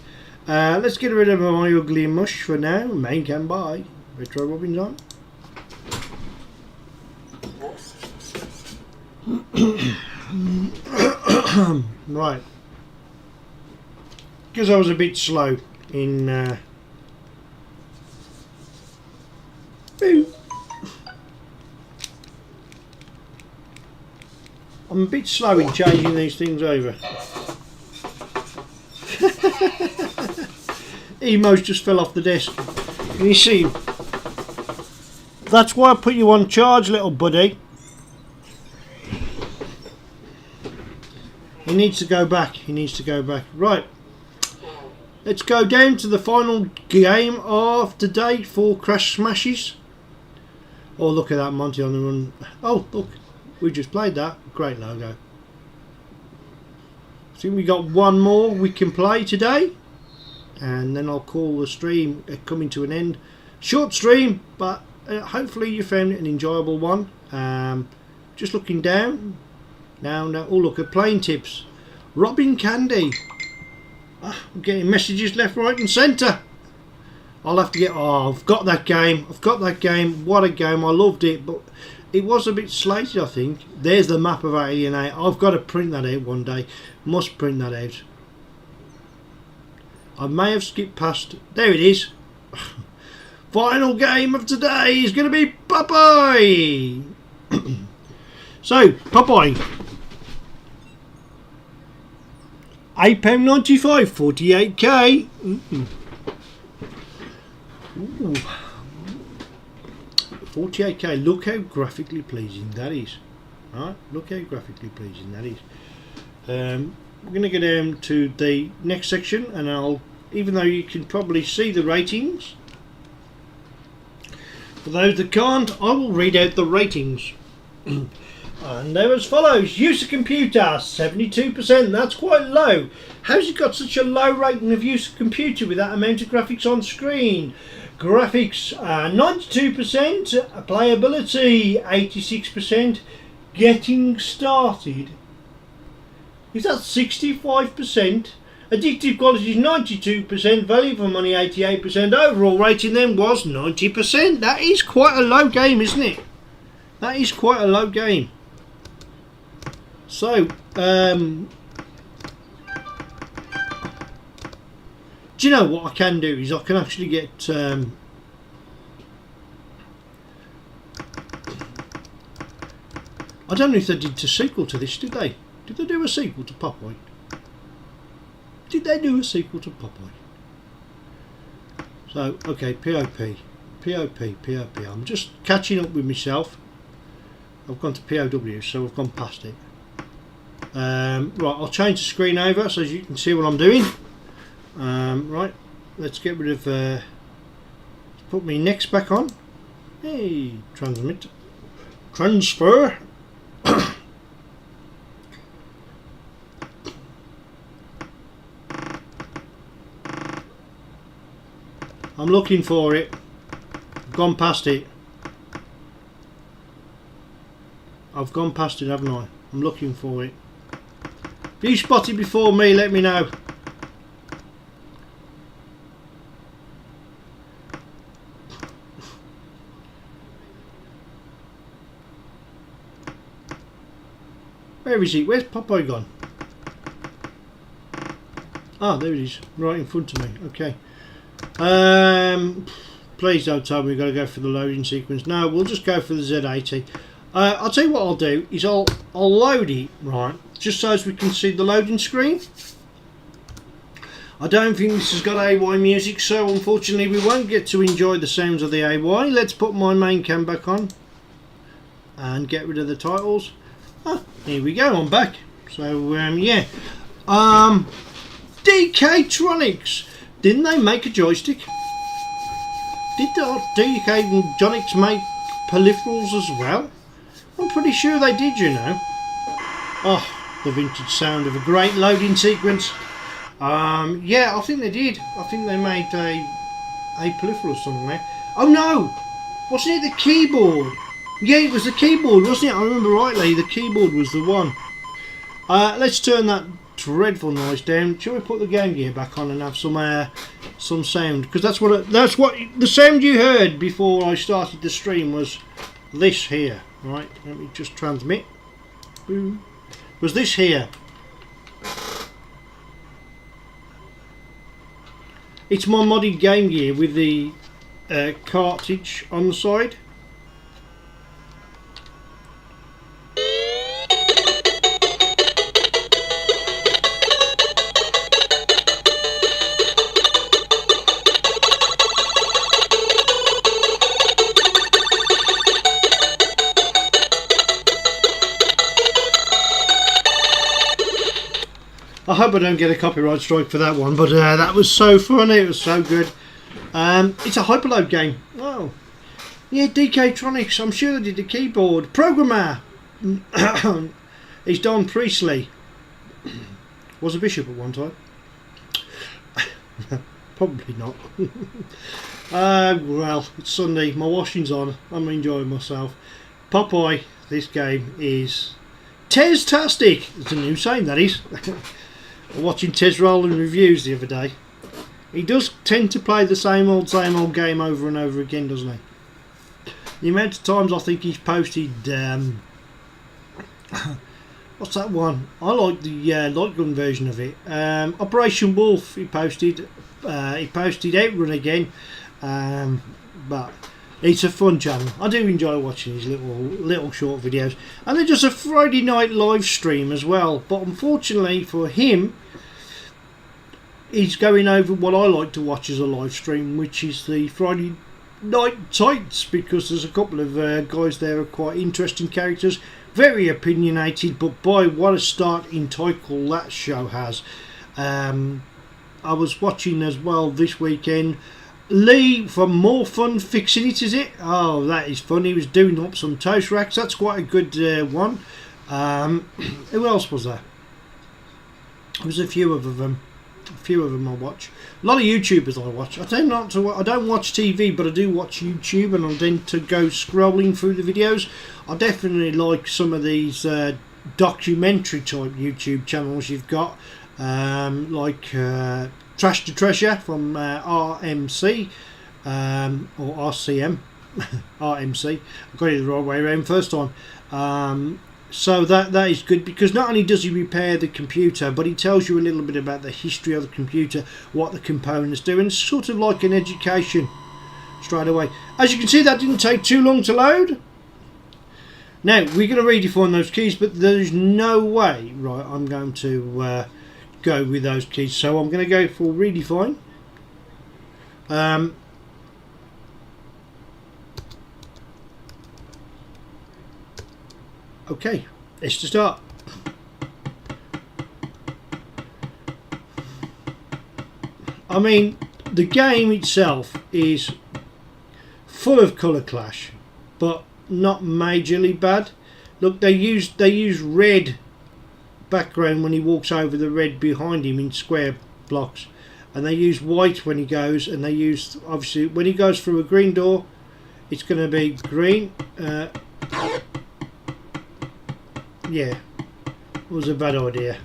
Let's get rid of my ugly mush for now. Main can buy. Retro Robbins on. Right, because I was a bit slow in I'm a bit slow in changing these things over. Emo's just fell off the desk. Can you see him? That's why I put you on charge, little buddy. He needs to go back. Right. Let's go down to the final game of the day for Crash Smashes. Oh, look at that, Monty on the run. Oh, look. We just played that. Great logo. I think we got 1 more we can play today. And then I'll call the stream coming to an end. Short stream, but hopefully you found it an enjoyable one. Just looking down. Now, oh look at playing tips. Robin Candy. I'm getting messages left, right and centre. I'll have to get... Oh, I've got that game. I've got that game. What a game. I loved it, but it was a bit slated, I think. There's the map of Alienate. I've got to print that out one day. Must print that out. I may have skipped past... There it is. Final game of today is going to be Popeye. So, Popeye. £8.95, 48k. Ooh. 48k. Look how graphically pleasing that is. Right? Look how graphically pleasing that is. We're going to go down to the next section, and I'll, even though you can probably see the ratings, for those that can't, I will read out the ratings. And they're as follows. Use of computer, 72%. That's quite low. How's it got such a low rating of use of computer with that amount of graphics on screen? Graphics, 92%. Playability, 86%. Getting started, is that 65%? Addictive quality is 92%. Value for money, 88%. Overall rating then was 90%. That is quite a low game, isn't it? That is quite a low game. So, do you know what I can do is I can actually get I don't know if they did a sequel to this, did they? Did they do a sequel to Popeye? Did they do a sequel to Popeye? So, okay, POP. I'm just catching up with myself. I've gone to POW, so I've gone past it. Right, I'll change the screen over so you can see what I'm doing. Right, let's get rid of... let's put my next back on. Hey, transmit. Transfer. I'm looking for it. I've gone past it. I've gone past it, haven't I? I'm looking for it. If you spot it before me, let me know. Where is he? Where's Popeye gone? Ah, there it is. Right in front of me. Okay. Please don't tell me we've got to go for the loading sequence. No, we'll just go for the Z80. I'll tell you what I'll do is I'll load it, right, just so as we can see the loading screen. I don't think this has got AY music, so unfortunately we won't get to enjoy the sounds of the AY. Let's put my main cam back on and get rid of the titles. Ah, here we go, I'm back. So yeah, DK Tronics, didn't they make a joystick? Did DK Tronics make peripherals as well? I'm pretty sure they did, you know. Oh, the vintage sound of a great loading sequence. Yeah, I think they did. I think they made a peripheral somewhere. Oh no! Wasn't it the keyboard? Yeah, it was the keyboard, wasn't it? I remember rightly, the keyboard was the one. Let's turn that dreadful noise down. Shall we put the game gear back on and have some sound? Because that's what the sound you heard before I started the stream was this here. Right, let me just transmit. Boom. Was this here? It's my modded Game Gear with the cartridge on the side. I hope I don't get a copyright strike for that one, but that was so funny, it was so good. It's a hyperload game. Oh, yeah, DK Tronics, I'm sure they did the keyboard. Programmer is Don Priestley. Was a bishop at one time. Probably not. Well, it's Sunday, my washing's on, I'm enjoying myself. Popeye, this game is Tez-tastic. It's a new saying, that is. Watching Tez rolling reviews the other day. He does tend to play the same old game over and over again, doesn't he? The amount of times I think he's posted, what's that one? I like the light gun version of it. Operation Wolf. He posted Outrun again, but it's a fun channel. I do enjoy watching his little short videos, and they're just a Friday night live stream as well. But unfortunately for him, he's going over what I like to watch as a live stream, which is the Friday Night Tights, because there's a couple of guys there who are quite interesting characters, very opinionated, but boy, what a start in title that show has. I was watching as well this weekend Lee from More Fun Fixing It, is it? Oh, that is fun. He was doing up some toast racks. That's quite a good one. Who else was there? There was a few of them I watch. A lot of YouTubers I watch. I don't watch TV, but I do watch YouTube, and I tend to go scrolling through the videos. I definitely like some of these documentary type YouTube channels you've got, like Trash to Treasure from RMC or RCM. RMC. I got it the right way around first time. So that is good, because not only does he repair the computer, but he tells you a little bit about the history of the computer, what the components do, and it's sort of like an education straight away. As you can see, that didn't take too long to load. Now we're going to redefine those keys, but there's no way, right, I'm going to go with those keys, so I'm going to go for redefine. Okay, let's just start. I mean, the game itself is full of colour clash, but not majorly bad. Look, they use red background when he walks over the red behind him in square blocks, and they use white when he goes, and they use, obviously when he goes through a green door, it's going to be green. Yeah, it was a bad idea.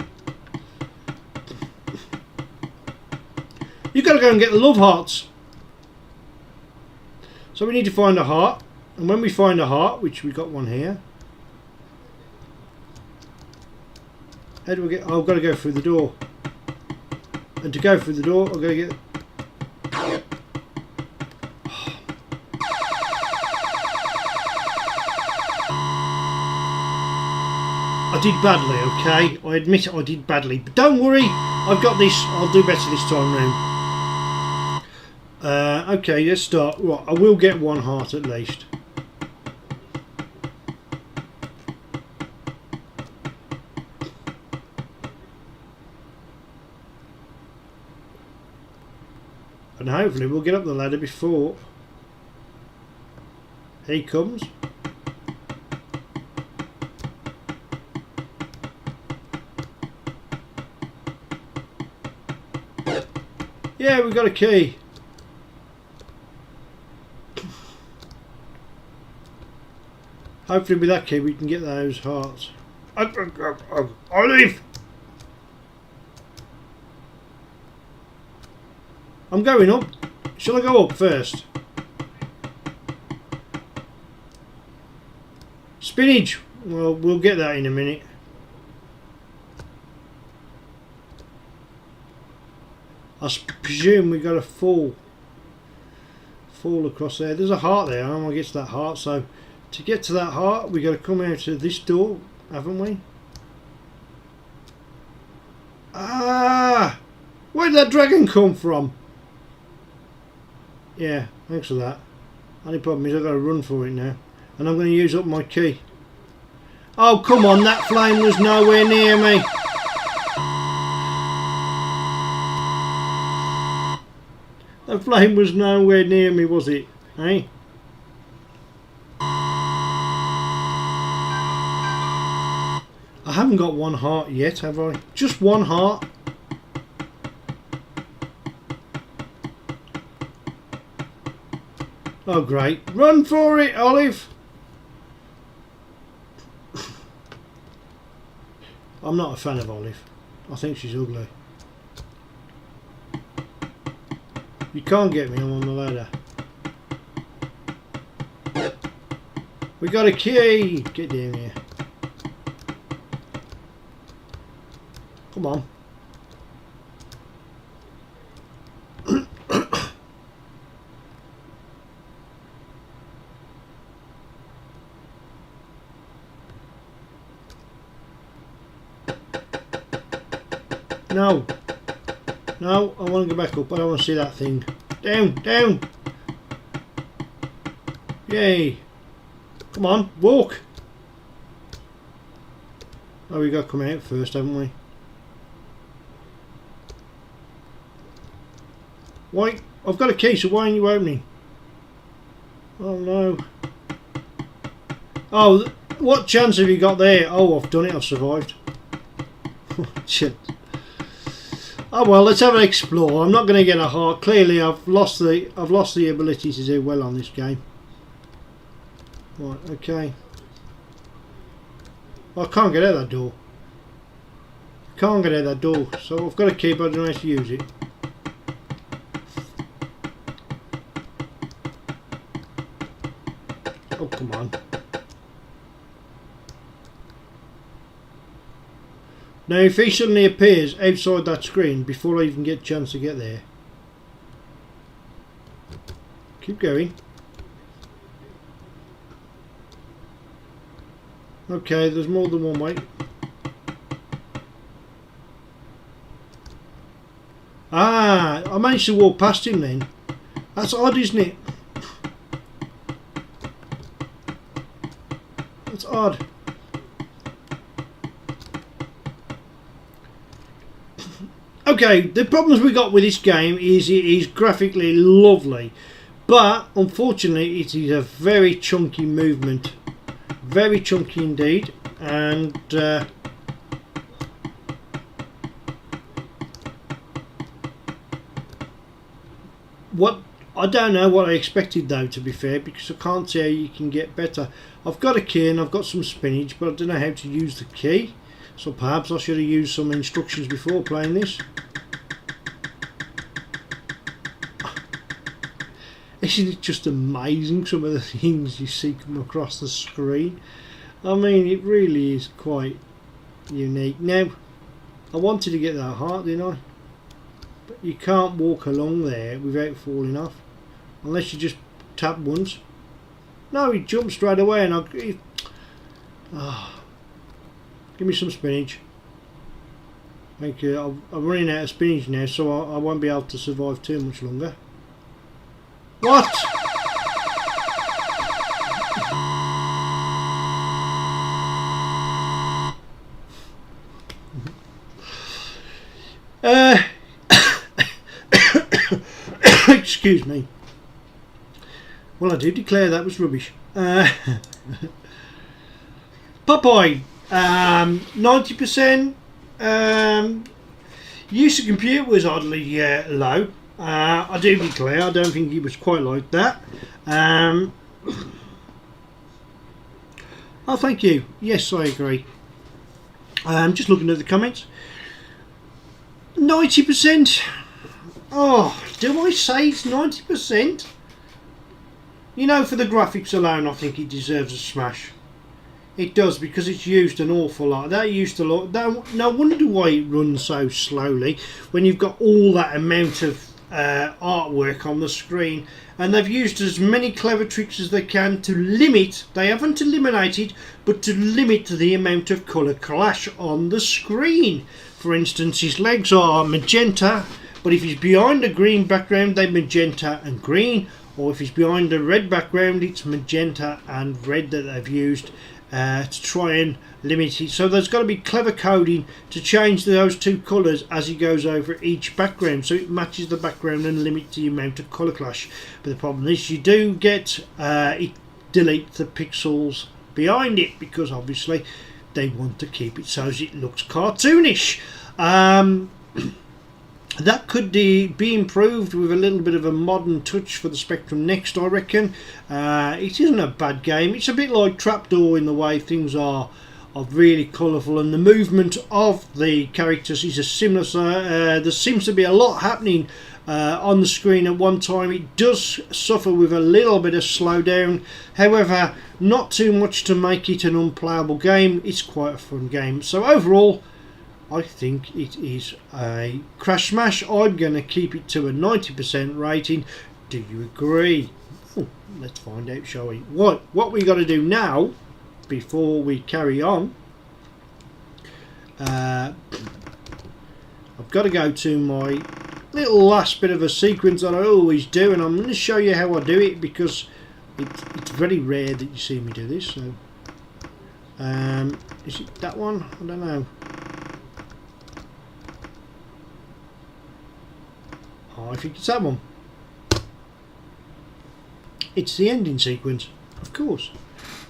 You've got to go and get the love hearts. So we need to find a heart, and when we find a heart, which we got one here, how do we get? Oh, I've got to go through the door, and to go through the door, I've got to get. I did badly, okay? I admit it, I did badly. But don't worry, I've got this. I'll do better this time round. Okay, let's start. Right, I will get one heart at least. And hopefully we'll get up the ladder before he comes. Yeah, we've got a key. Hopefully with that key we can get those hearts. Olive! I'm going up. Shall I go up first? Spinach! Well, we'll get that in a minute. I presume we got to fall across there. There's a heart there. I don't want to get to that heart, so to get to that heart we got to come out of this door, haven't we? Ah! Where did that dragon come from? Yeah, thanks for that. Only problem is I've got to run for it now, and I'm going to use up my key. Oh come on, that flame was nowhere near me. The flame was nowhere near me, was it? Eh? I haven't got one heart yet, have I? Just one heart. Oh great. Run for it, Olive! I'm not a fan of Olive. I think she's ugly. You can't get me, I'm on the ladder. We got a key! Get down here. Come on. No. No, I want to go back up. I don't want to see that thing. Down, down. Yay. Come on, walk. Oh, we got to come out first, haven't we? Why? I've got a key, so why aren't you opening? Oh no. Oh, what chance have you got there? Oh, I've done it, I've survived. Shit. Oh well, let's have an explore. I'm not going to get a heart. Clearly, I've lost the ability to do well on this game. Right, okay. I can't get out that door. Can't get out that door. So I've got a key, but I don't know how to use it. Oh, come on. Now if he suddenly appears outside that screen before I even get a chance to get there. Keep going. Okay, there's more than one way. Ah, I managed to walk past him then. That's odd, isn't it? That's odd. Okay, the problems we got with this game is it is graphically lovely, but unfortunately it is a very chunky movement, very chunky indeed, and what I don't know what I expected though, to be fair, because I can't see how you can get better. I've got a key and I've got some spinach, but I don't know how to use the key, so perhaps I should have used some instructions before playing this. Isn't it just amazing, some of the things you see come across the screen? I mean, it really is quite unique. Now, I wanted to get that heart, didn't I? But you can't walk along there without falling off, unless you just tap once. No, he jumped straight away, and give me some spinach. Thank you. I'm running out of spinach now, so I won't be able to survive too much longer. What? Excuse me. Well, I do declare that was rubbish. Popeye, 90%. Use of computer was oddly low. I do declare, I don't think it was quite like that. Oh, thank you. Yes, I agree. Just looking at the comments. 90%. Oh, do I say it's 90%? You know, for the graphics alone, I think it deserves a smash. It does, because it's used an awful lot. That used a lot. No wonder why it runs so slowly when you've got all that amount of artwork on the screen, and they've used as many clever tricks as they can to limit, they haven't eliminated, but to limit the amount of colour clash on the screen. For instance, his legs are magenta, but if he's behind a green background they're magenta and green, or if he's behind a red background it's magenta and red that they've used to try and limit it. So there's got to be clever coding to change those two colours as he goes over each background, so it matches the background and limits the amount of colour clash. But the problem is you do get it deletes the pixels behind it, because obviously they want to keep it so as it looks cartoonish. That could be improved with a little bit of a modern touch for the Spectrum Next, I reckon. It isn't a bad game. It's a bit like Trapdoor in the way things are really colourful, and the movement of the characters is a similar. There seems to be a lot happening on the screen at one time. It does suffer with a little bit of slowdown, however not too much to make it an unplayable game. It's quite a fun game. So overall I think it is a crash smash. I'm going to keep it to a 90% rating. Do you agree? Let's find out, shall we? What we got to do now before we carry on, I've got to go to my little last bit of a sequence that I always do, and I'm going to show you how I do it because it's very rare that you see me do this. So is it that one? I don't know. I think it's that one. It's the ending sequence, of course.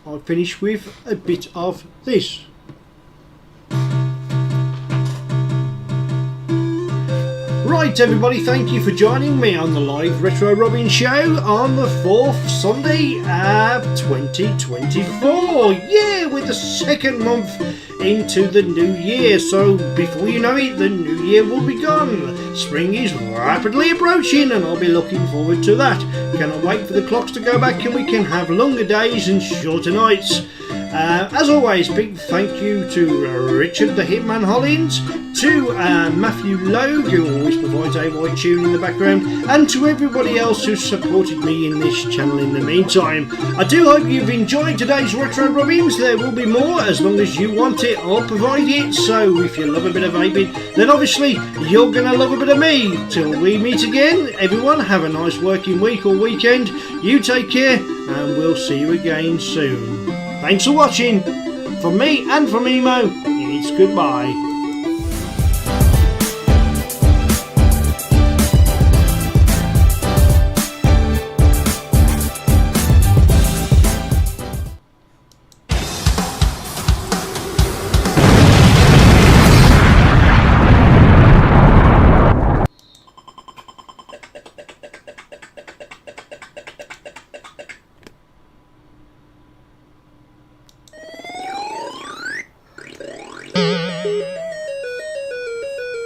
I'll finish with a bit of this. Right everybody, thank you for joining me on the live Retro Robbins show on the 4th Sunday of 2024. Yeah, we're the second month into the new year, so before you know it, the new year will be gone. Spring is rapidly approaching and I'll be looking forward to that. Cannot wait for the clocks to go back and we can have longer days and shorter nights. As always, big thank you to Richard the Hitman Hollins, to Matthew Logue, who always provides a white tune in the background, and to everybody else who supported me in this channel in the meantime. I do hope you've enjoyed today's Retro Robbins. There will be more. As long as you want it, I'll provide it. So if you love a bit of vaping, then obviously you're going to love a bit of me. Till we meet again, everyone, have a nice working week or weekend. You take care, and we'll see you again soon. Thanks for watching. From me and from Emo, it's goodbye.